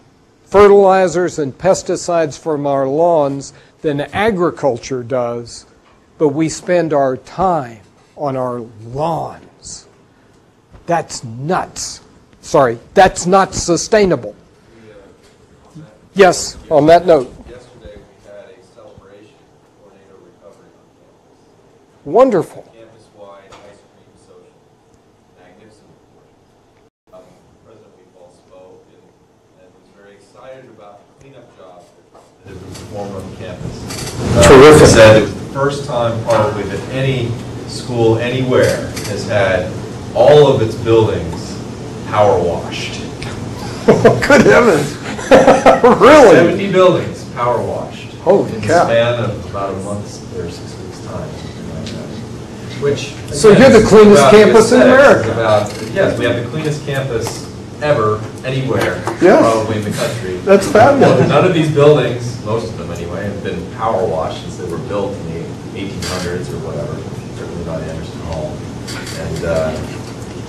fertilizers and pesticides from our lawns than agriculture does, but we spend our time on our lawns. That's nuts. Sorry, that's not sustainable. Yes, on that note. Yesterday we had a celebration for tornado recovery on campus. Wonderful. Campus-wide ice cream social. Magnificent report. President Weefall spoke and was very excited about the cleanup job that had been performed on campus. Terrific. He said it was the first time probably that any school anywhere has had all of its buildings power washed. Good heavens. Really? 70 buildings power washed. Holy in cow. the span of about a month or 6 weeks' time, something like that. Which, So again, you're the is cleanest about campus in aesthetics. America. Yes, we have the cleanest campus ever, anywhere, Yes. probably in the country. That's fabulous. None of these buildings, most of them anyway, have been power washed since they were built in the 1800s or whatever, certainly by Anderson Hall.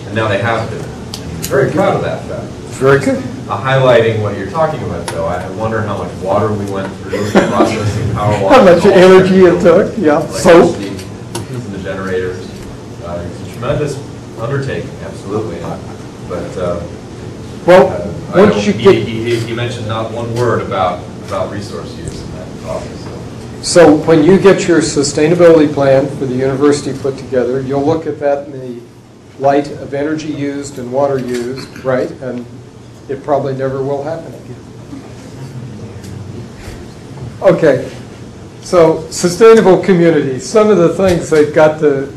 And now they have been. I'm very proud of that fact. Very good. Highlighting what you're talking about, though, I wonder how much water we went through processing power wash. How much energy it took, yeah. Soap. Using the generators. It's a tremendous undertaking, absolutely. But Well, once you get... he mentioned not one word about resource use in that talk. So when you get your sustainability plan for the university put together, you'll look at that in the light of energy used and water used, right? And it probably never will happen again. Okay, so sustainable communities. Some of the things they've got to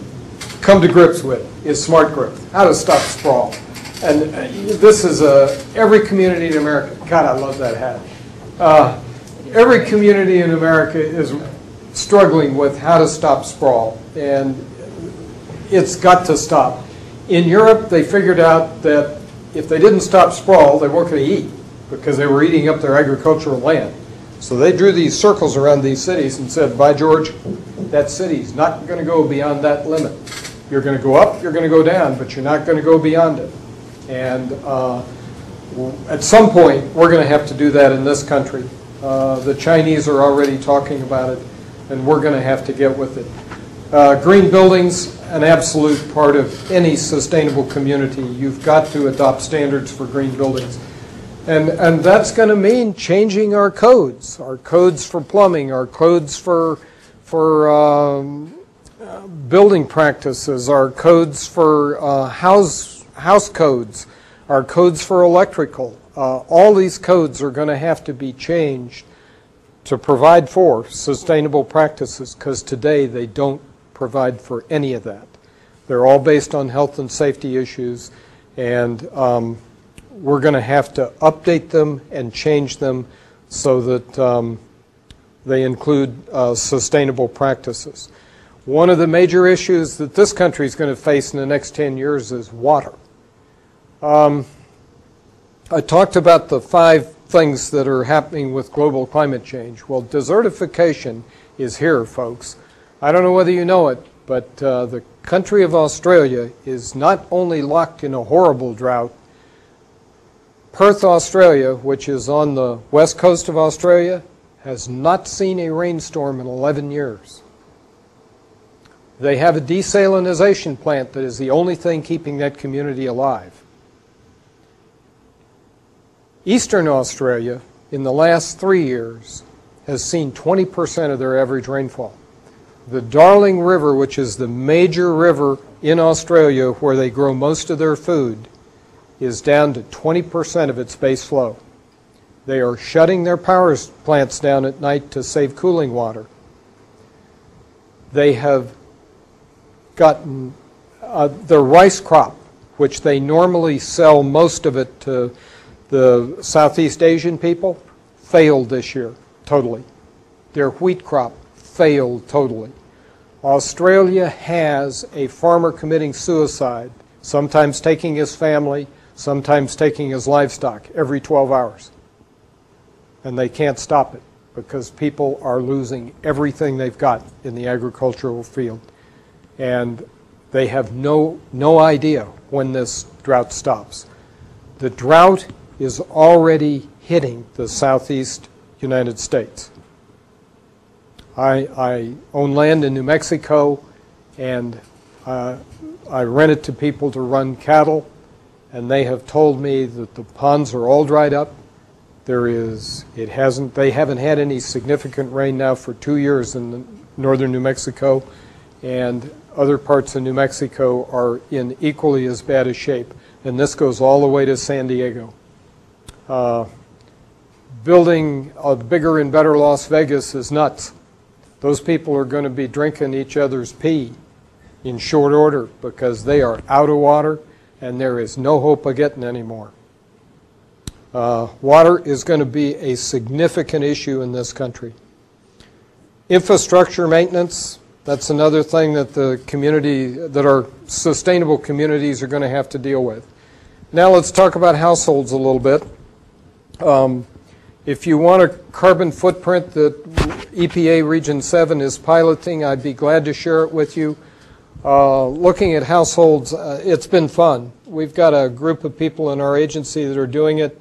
come to grips with is smart growth, how to stop sprawl. And this is every community in America. God, I love that hat. Every community in America is struggling with how to stop sprawl, and it's got to stop. In Europe, they figured out that if they didn't stop sprawl, they weren't going to eat because they were eating up their agricultural land. So they drew these circles around these cities and said, by George, that city's not going to go beyond that limit. You're going to go up, you're going to go down, but you're not going to go beyond it. And at some point, we're going to have to do that in this country. The Chinese are already talking about it, and we're going to have to get with it. Green buildings, an absolute part of any sustainable community. You've got to adopt standards for green buildings. And that's going to mean changing our codes for plumbing, our codes for building practices, our codes for house codes, our codes for electrical. All these codes are going to have to be changed to provide for sustainable practices, because today they don't provide for any of that. They're all based on health and safety issues, and we're going to have to update them and change them so that they include sustainable practices. One of the major issues that this country is going to face in the next 10 years is water. I talked about the 5 things that are happening with global climate change. Well, desertification is here, folks. I don't know whether you know it, but the country of Australia is not only locked in a horrible drought. Perth, Australia, which is on the west coast of Australia, has not seen a rainstorm in 11 years. They have a desalinization plant that is the only thing keeping that community alive. Eastern Australia, in the last 3 years, has seen 20% of their average rainfall. The Darling River, which is the major river in Australia where they grow most of their food, is down to 20% of its base flow. They are shutting their power plants down at night to save cooling water. They have gotten their rice crop, which they normally sell most of it to the Southeast Asian people, failed this year totally. Their wheat crop failed totally. Australia has a farmer committing suicide, sometimes taking his family, sometimes taking his livestock every 12 hours. And they can't stop it because people are losing everything they've got in the agricultural field. And they have no idea when this drought stops. The drought is already hitting the southeast United States. I own land in New Mexico, and I rent it to people to run cattle, and they have told me that the ponds are all dried up. They haven't had any significant rain now for 2 years in northern New Mexico, and other parts of New Mexico are in equally as bad a shape, and this goes all the way to San Diego. Building a bigger and better Las Vegas is nuts. Those people are going to be drinking each other's pee in short order because they are out of water and there is no hope of getting any more. Water is going to be a significant issue in this country. Infrastructure maintenance, that's another thing that that our sustainable communities are going to have to deal with. Now let's talk about households a little bit. If you want a carbon footprint that EPA Region 7 is piloting, I'd be glad to share it with you. Looking at households, it's been fun. We've got a group of people in our agency that are doing it.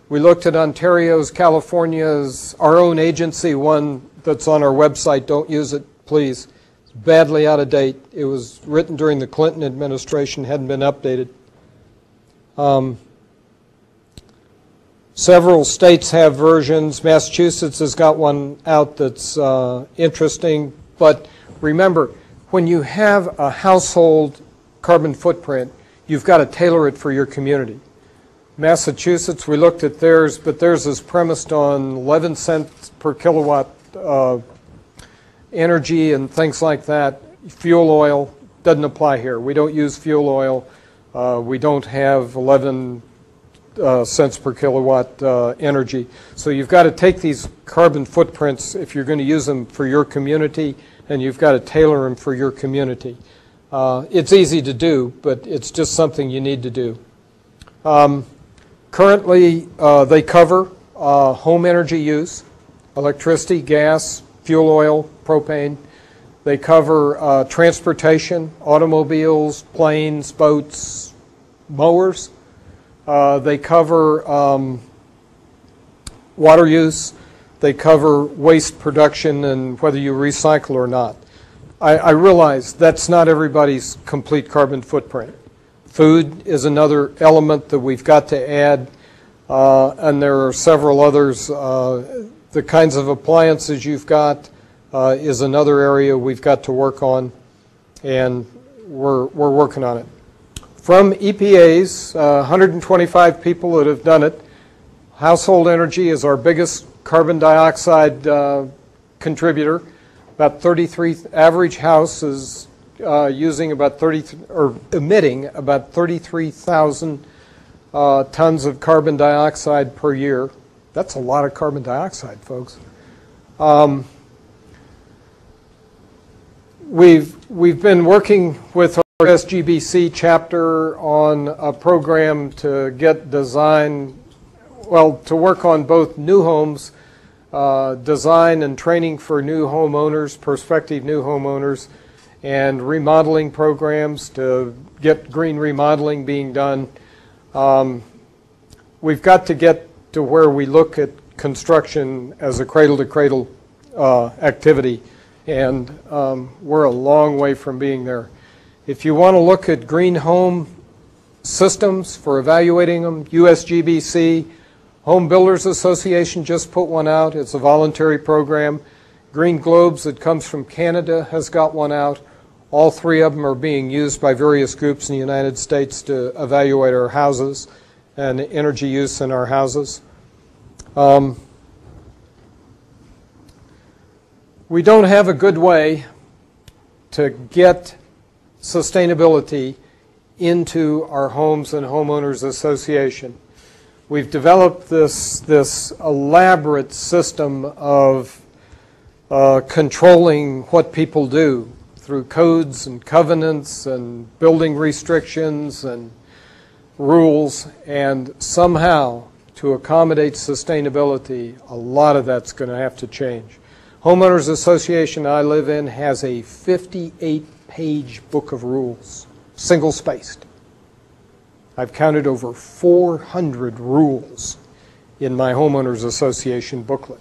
We looked at Ontario's, California's, our own agency, one that's on our website. Don't use it, please. It's badly out of date. It was written during the Clinton administration, hadn't been updated. Several states have versions. Massachusetts has got one out that's interesting. But remember, when you have a household carbon footprint, you've got to tailor it for your community. Massachusetts, we looked at theirs, but theirs is premised on 11 cents per kilowatt energy and things like that. Fuel oil doesn't apply here. We don't use fuel oil. We don't have 11 cents per kilowatt energy. So you've got to take these carbon footprints if you're going to use them for your community, and you've got to tailor them for your community. It's easy to do, but it's just something you need to do. Currently, they cover home energy use, electricity, gas, fuel oil, propane. They cover transportation, automobiles, planes, boats, mowers. They cover water use. They cover waste production and whether you recycle or not. I realize that's not everybody's complete carbon footprint. Food is another element that we've got to add, and there are several others. The kinds of appliances you've got is another area we've got to work on, and we're working on it. From EPA's 125 people that have done it, household energy is our biggest carbon dioxide contributor. About 33, average house is using about 30, or emitting about 33,000 tons of carbon dioxide per year. That's a lot of carbon dioxide, folks. We've been working with our SGBC chapter on a program to get design, well, to work on both new homes, design and training for new homeowners, prospective new homeowners, and remodeling programs to get green remodeling being done. We've got to get to where we look at construction as a cradle-to-cradle activity, and we're a long way from being there. If you want to look at green home systems for evaluating them, USGBC, Home Builders Association just put one out. It's a voluntary program. Green Globes that comes from Canada has got one out. All three of them are being used by various groups in the United States to evaluate our houses and energy use in our houses. We don't have a good way to get sustainability into our homes and homeowners association. We've developed this elaborate system of controlling what people do through codes and covenants and building restrictions and rules, and somehow to accommodate sustainability, a lot of that's going to have to change. Homeowners Association I live in has a 58-page book of rules, single-spaced. I've counted over 400 rules in my Homeowners Association booklet,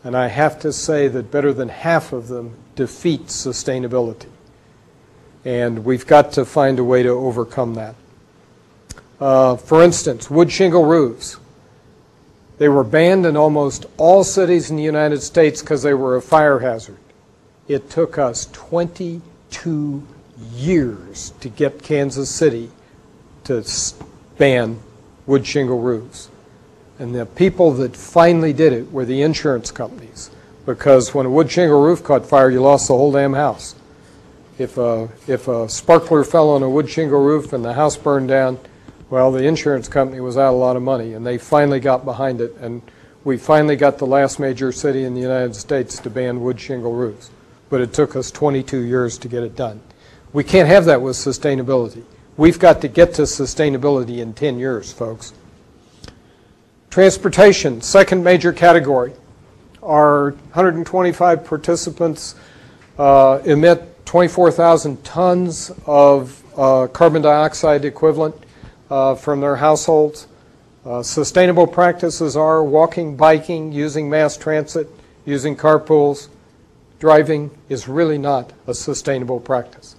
and I have to say that better than half of them defeat sustainability, and we've got to find a way to overcome that. For instance, wood shingle roofs. They were banned in almost all cities in the United States because they were a fire hazard. It took us 22 years to get Kansas City to ban wood shingle roofs. And the people that finally did it were the insurance companies, because when a wood shingle roof caught fire, you lost the whole damn house. If a sparkler fell on a wood shingle roof and the house burned down, well, the insurance company was out a lot of money, and they finally got behind it, and we finally got the last major city in the United States to ban wood shingle roofs. But it took us 22 years to get it done. We can't have that with sustainability. We've got to get to sustainability in 10 years, folks. Transportation, second major category. Our 125 participants emit 24,000 tons of carbon dioxide equivalent from their households. Sustainable practices are walking, biking, using mass transit, using carpools. Driving is really not a sustainable practice.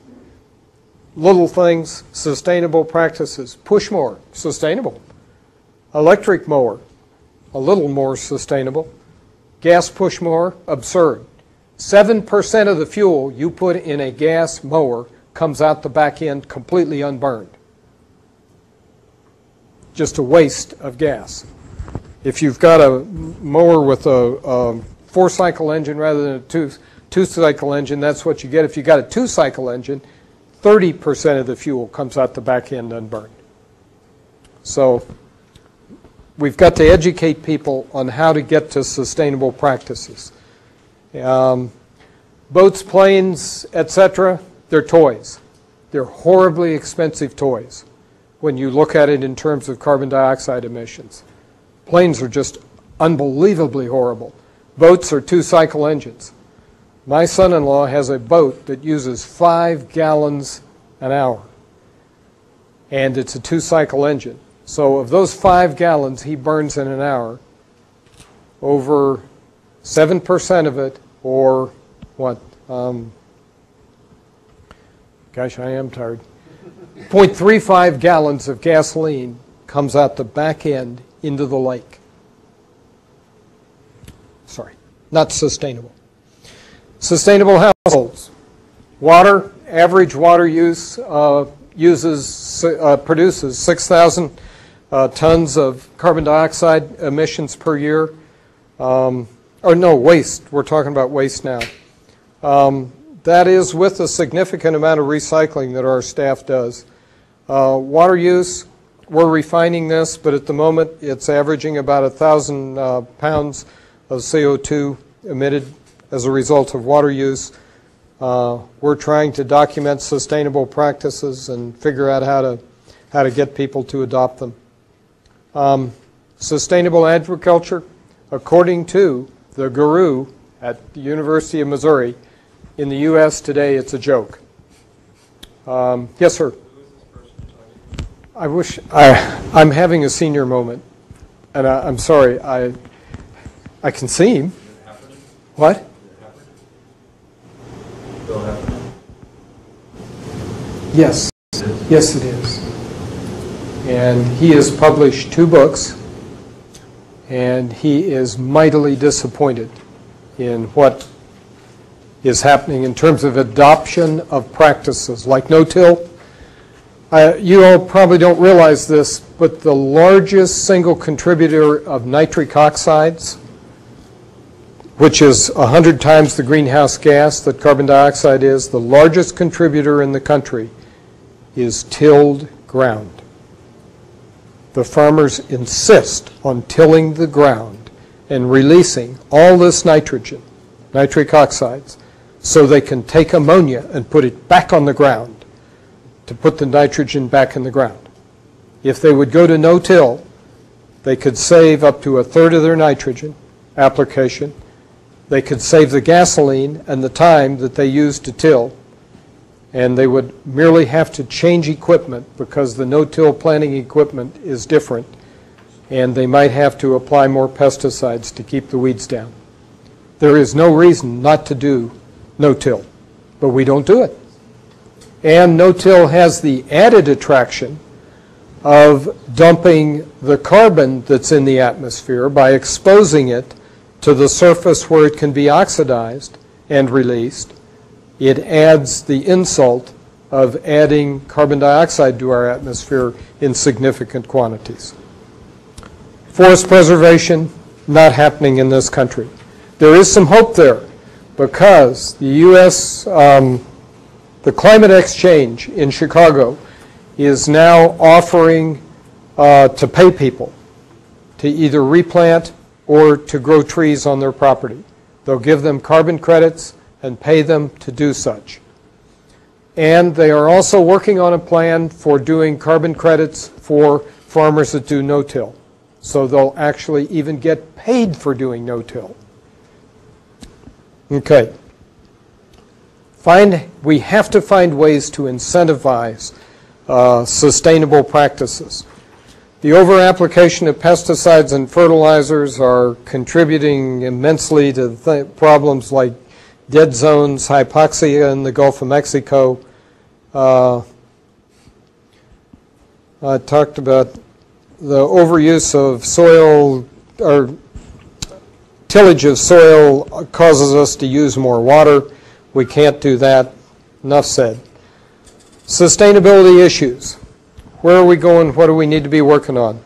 Little things, sustainable practices. Push mower, sustainable. Electric mower, a little more sustainable. Gas push mower, absurd. 7% of the fuel you put in a gas mower comes out the back end completely unburned. Just a waste of gas. If you've got a mower with a 4-cycle engine rather than a two-cycle engine, that's what you get. If you've got a 2-cycle engine, 30% of the fuel comes out the back end unburned. So we've got to educate people on how to get to sustainable practices. Boats, planes, etc., they're toys. They're horribly expensive toys when you look at it in terms of carbon dioxide emissions. Planes are just unbelievably horrible. Boats are 2-cycle engines. My son-in-law has a boat that uses 5 gallons an hour, and it's a 2-cycle engine. So of those 5 gallons he burns in an hour, over 7% of it, or what? Gosh, I am tired. 0.35 gallons of gasoline comes out the back end into the lake. Sorry, not sustainable. Sustainable households. Water, average water use produces 6,000 tons of carbon dioxide emissions per year. or no, waste. We're talking about waste now. That is with a significant amount of recycling that our staff does. Water use, we're refining this, but at the moment it's averaging about 1,000 pounds of CO2 emitted as a result of water use. We're trying to document sustainable practices and figure out how to get people to adopt them. Sustainable agriculture, according to the guru at the University of Missouri, in the U.S. today, it's a joke. Yes, sir. I wish I'm having a senior moment, and I'm sorry. I can see him. What? Yes. Yes, it is. And he has published 2 books, and he is mightily disappointed in what is happening in terms of adoption of practices like no-till. You all probably don't realize this, but the largest single contributor of nitric oxides, which is 100 times the greenhouse gas that carbon dioxide is, the largest contributor in the country is tilled ground. The farmers insist on tilling the ground and releasing all this nitrogen, nitric oxides, so they can take ammonia and put it back on the ground to put the nitrogen back in the ground. If they would go to no-till, they could save up to 1/3 of their nitrogen application. They could save the gasoline and the time that they use to till, and they would merely have to change equipment because the no-till planting equipment is different, and they might have to apply more pesticides to keep the weeds down. There is no reason not to do no-till, but we don't do it. And no-till has the added attraction of dumping the carbon that's in the atmosphere by exposing it to the surface where it can be oxidized and released. It adds the insult of adding carbon dioxide to our atmosphere in significant quantities. Forest preservation, not happening in this country. There is some hope there because the U.S., the Climate Exchange in Chicago is now offering to pay people to either replant or to grow trees on their property. They'll give them carbon credits and pay them to do such. And they are also working on a plan for doing carbon credits for farmers that do no-till. So they'll actually even get paid for doing no-till. Okay. We have to find ways to incentivize sustainable practices. The over-application of pesticides and fertilizers are contributing immensely to problems like dead zones, hypoxia in the Gulf of Mexico. I talked about the overuse of soil, or tillage of soil causes us to use more water. We can't do that. Enough said. Sustainability issues. Where are we going? What do we need to be working on?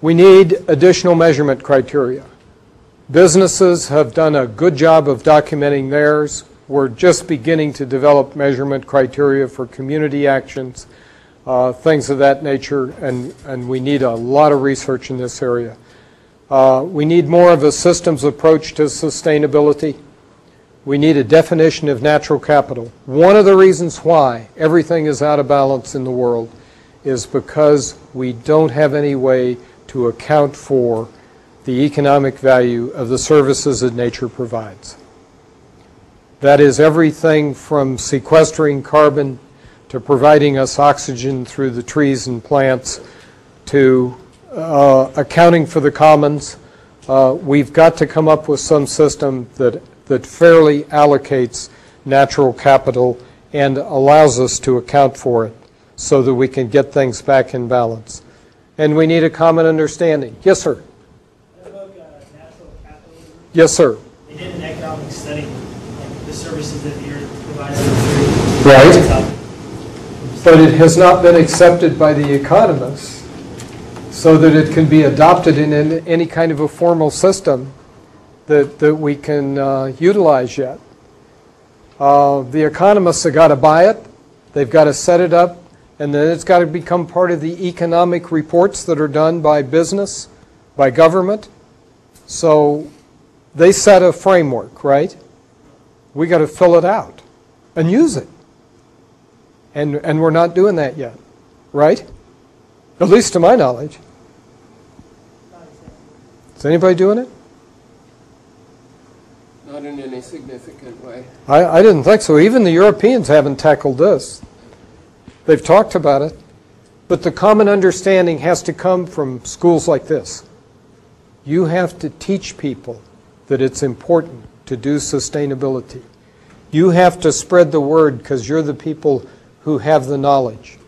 We need additional measurement criteria. Businesses have done a good job of documenting theirs. We're just beginning to develop measurement criteria for community actions, things of that nature, and we need a lot of research in this area. We need more of a systems approach to sustainability. We need a definition of natural capital. One of the reasons why everything is out of balance in the world is because we don't have any way to account for the economic value of the services that nature provides. That is everything from sequestering carbon to providing us oxygen through the trees and plants to accounting for the commons. We've got to come up with some system that fairly allocates natural capital and allows us to account for it so that we can get things back in balance. And we need a common understanding. Yes, sir. What about natural capitalism? Yes, sir. They did an economic study, like the services that the earth provides. Right. But it has not been accepted by the economists so that it can be adopted in any kind of a formal system that we can utilize yet. The economists have got to buy it. They've got to set it up, and then it's got to become part of the economic reports that are done by business, by government. So they set a framework, right? We got to fill it out and use it. And we're not doing that yet, right? At least to my knowledge. Is anybody doing it? Not in any significant way. I didn't think so. Even the Europeans haven't tackled this. They've talked about it. But the common understanding has to come from schools like this. You have to teach people that it's important to do sustainability. You have to spread the word because you're the people who have the knowledge.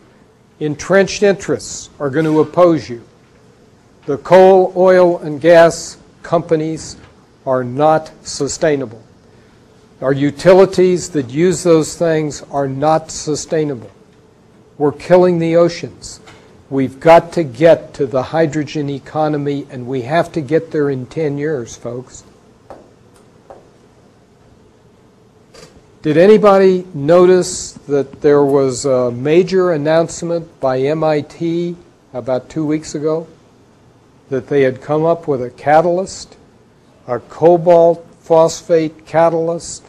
Entrenched interests are going to oppose you. The coal, oil, and gas companies are not sustainable. Our utilities that use those things are not sustainable. We're killing the oceans. We've got to get to the hydrogen economy, and we have to get there in 10 years, folks. Did anybody notice that there was a major announcement by MIT about 2 weeks ago that they had come up with a catalyst, a cobalt phosphate catalyst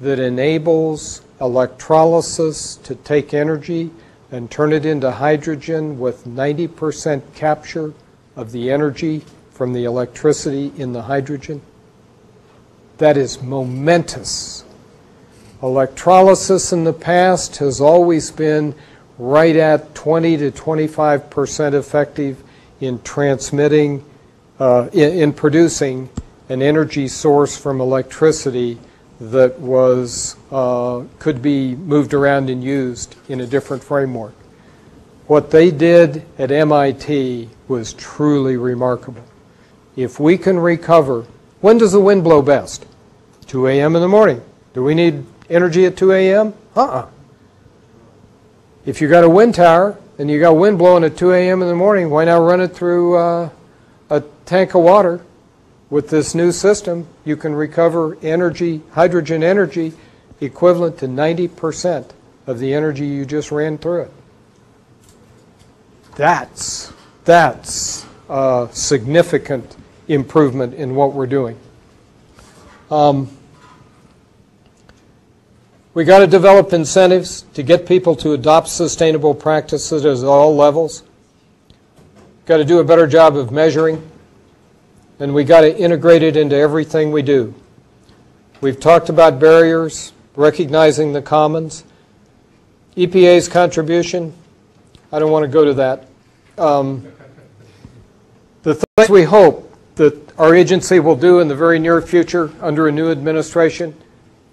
that enables electrolysis to take energy and turn it into hydrogen with 90% capture of the energy from the electricity in the hydrogen? That is momentous. Electrolysis in the past has always been right at 20 to 25% effective in transmitting, in producing an energy source from electricity that was could be moved around and used in a different framework. What they did at MIT was truly remarkable. If we can recover, when does the wind blow best? 2 a.m. in the morning. Do we need energy at 2 a.m.? If you got a wind tower and you got wind blowing at 2 a.m. in the morning, why not run it through a tank of water? With this new system, you can recover energy, hydrogen energy, equivalent to 90% of the energy you just ran through it. That's a significant improvement in what we're doing. We got to develop incentives to get people to adopt sustainable practices at all levels. Got to do a better job of measuring. And we got to integrate it into everything we do. We've talked about barriers, recognizing the commons. EPA's contribution, I don't want to go to that. The things we hope that our agency will do in the very near future under a new administration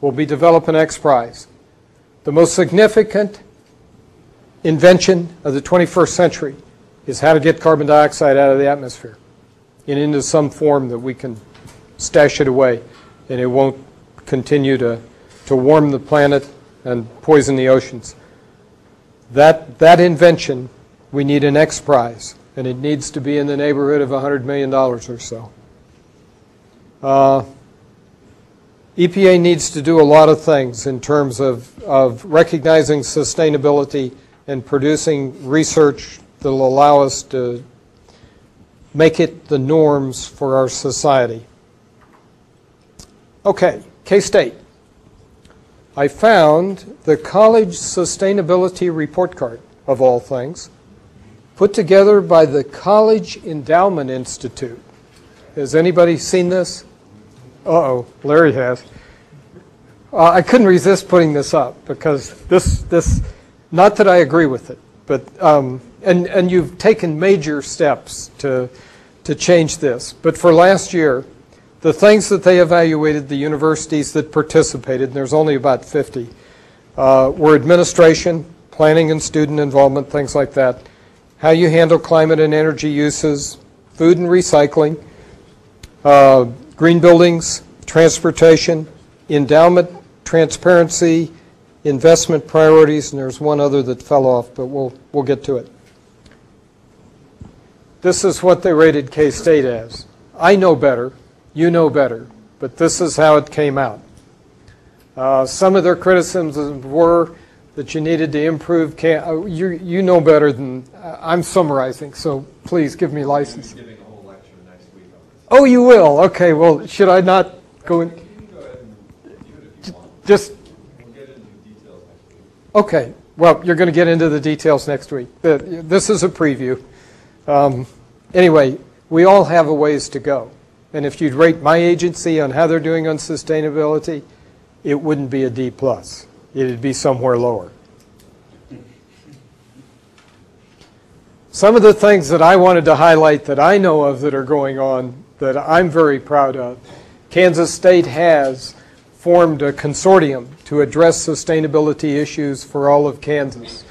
will be develop an X Prize. The most significant invention of the 21st century is how to get carbon dioxide out of the atmosphere and into some form that we can stash it away and it won't continue to warm the planet and poison the oceans. That invention, we need an X Prize, and it needs to be in the neighborhood of $100 million or so. EPA needs to do a lot of things in terms of recognizing sustainability and producing research that will allow us to make it the norms for our society. Okay, K-State. I found the college sustainability report card, of all things, put together by the College Endowment Institute. Has anybody seen this? Uh-oh, Larry has. I couldn't resist putting this up because this, not that I agree with it, but, and you've taken major steps to change this. But for last year, the things that they evaluated, the universities that participated, and there's only about 50, were administration, planning and student involvement, things like that, how you handle climate and energy uses, food and recycling, green buildings, transportation, endowment, transparency, investment priorities, and there's one other that fell off, but we'll get to it. This is what they rated K-State as. I know better, you know better, but this is how it came out. Some of their criticisms were that you needed to improve. You know better than I'm summarizing, so please give me license. We'll be giving a whole lecture next week on this. Oh, you will? Okay, well, should I not go in? You can go ahead and review it if you want. Just, We'll get into details next week. okay. Well, you're going to get into the details next week. This is a preview. Anyway, we all have a ways to go. And if you'd rate my agency on how they're doing on sustainability, it wouldn't be a D+. It'd be somewhere lower. Some of the things that I wanted to highlight that I know of that are going on that I'm very proud of, Kansas State has formed a consortium to address sustainability issues for all of Kansas.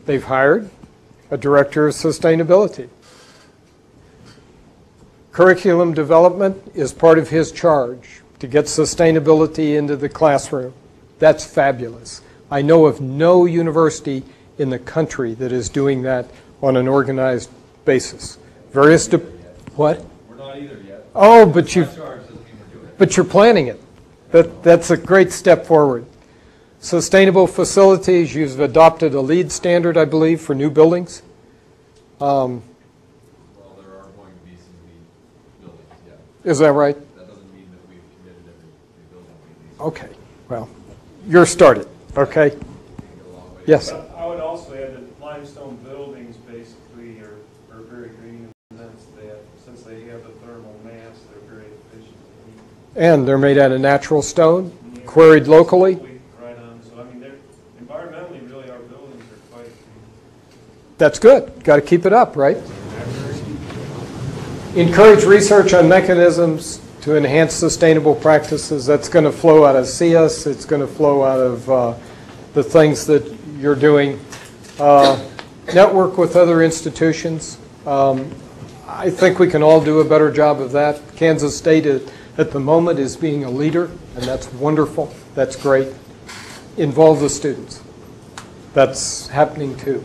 They've hired a director of sustainability. Curriculum development is part of his charge to get sustainability into the classroom. That's fabulous. I know of no university in the country that is doing that on an organized basis. What? We're not either yet. Oh, but Charge doesn't mean we're doing it. But you're planning it. That's a great step forward. Sustainable facilities, you've adopted a LEED standard, I believe, for new buildings. Well, there are going to be some LEED buildings, yeah. Is that right? That doesn't mean that we've committed every new building we lease. Okay. Well, you're started. Okay. We can get a long way. Yes. I would also add that limestone buildings basically are very green in the sense that since they have the thermal mass, they're very efficient in heat. And they're made out of natural stone, quarried locally. Right on. So I mean, they're environmentally, really, our buildings are quite. That's good. Got to keep it up, right? Encourage research on mechanisms to enhance sustainable practices. That's going to flow out of CS. It's going to flow out of the things that you're doing. Network with other institutions. I think we can all do a better job of that. Kansas State at the moment is being a leader, and that's wonderful. That's great. Involve the students. That's happening too.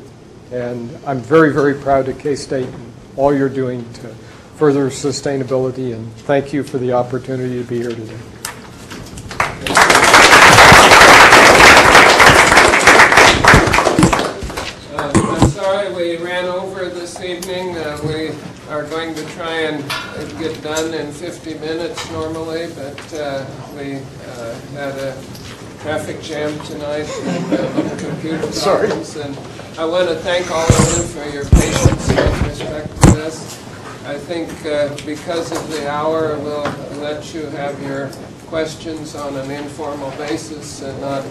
And I'm very, very proud of K-State and all you're doing to further sustainability, and thank you for the opportunity to be here today. I'm sorry we ran over this evening. We are going to try and get done in 50 minutes normally, but we had a traffic jam tonight and computer problems. And I want to thank all of you for your patience with respect to this. I think because of the hour, we'll let you have your questions on an informal basis and not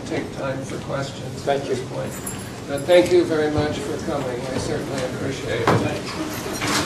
take time for questions at this point. But thank you very much for coming. I certainly appreciate it.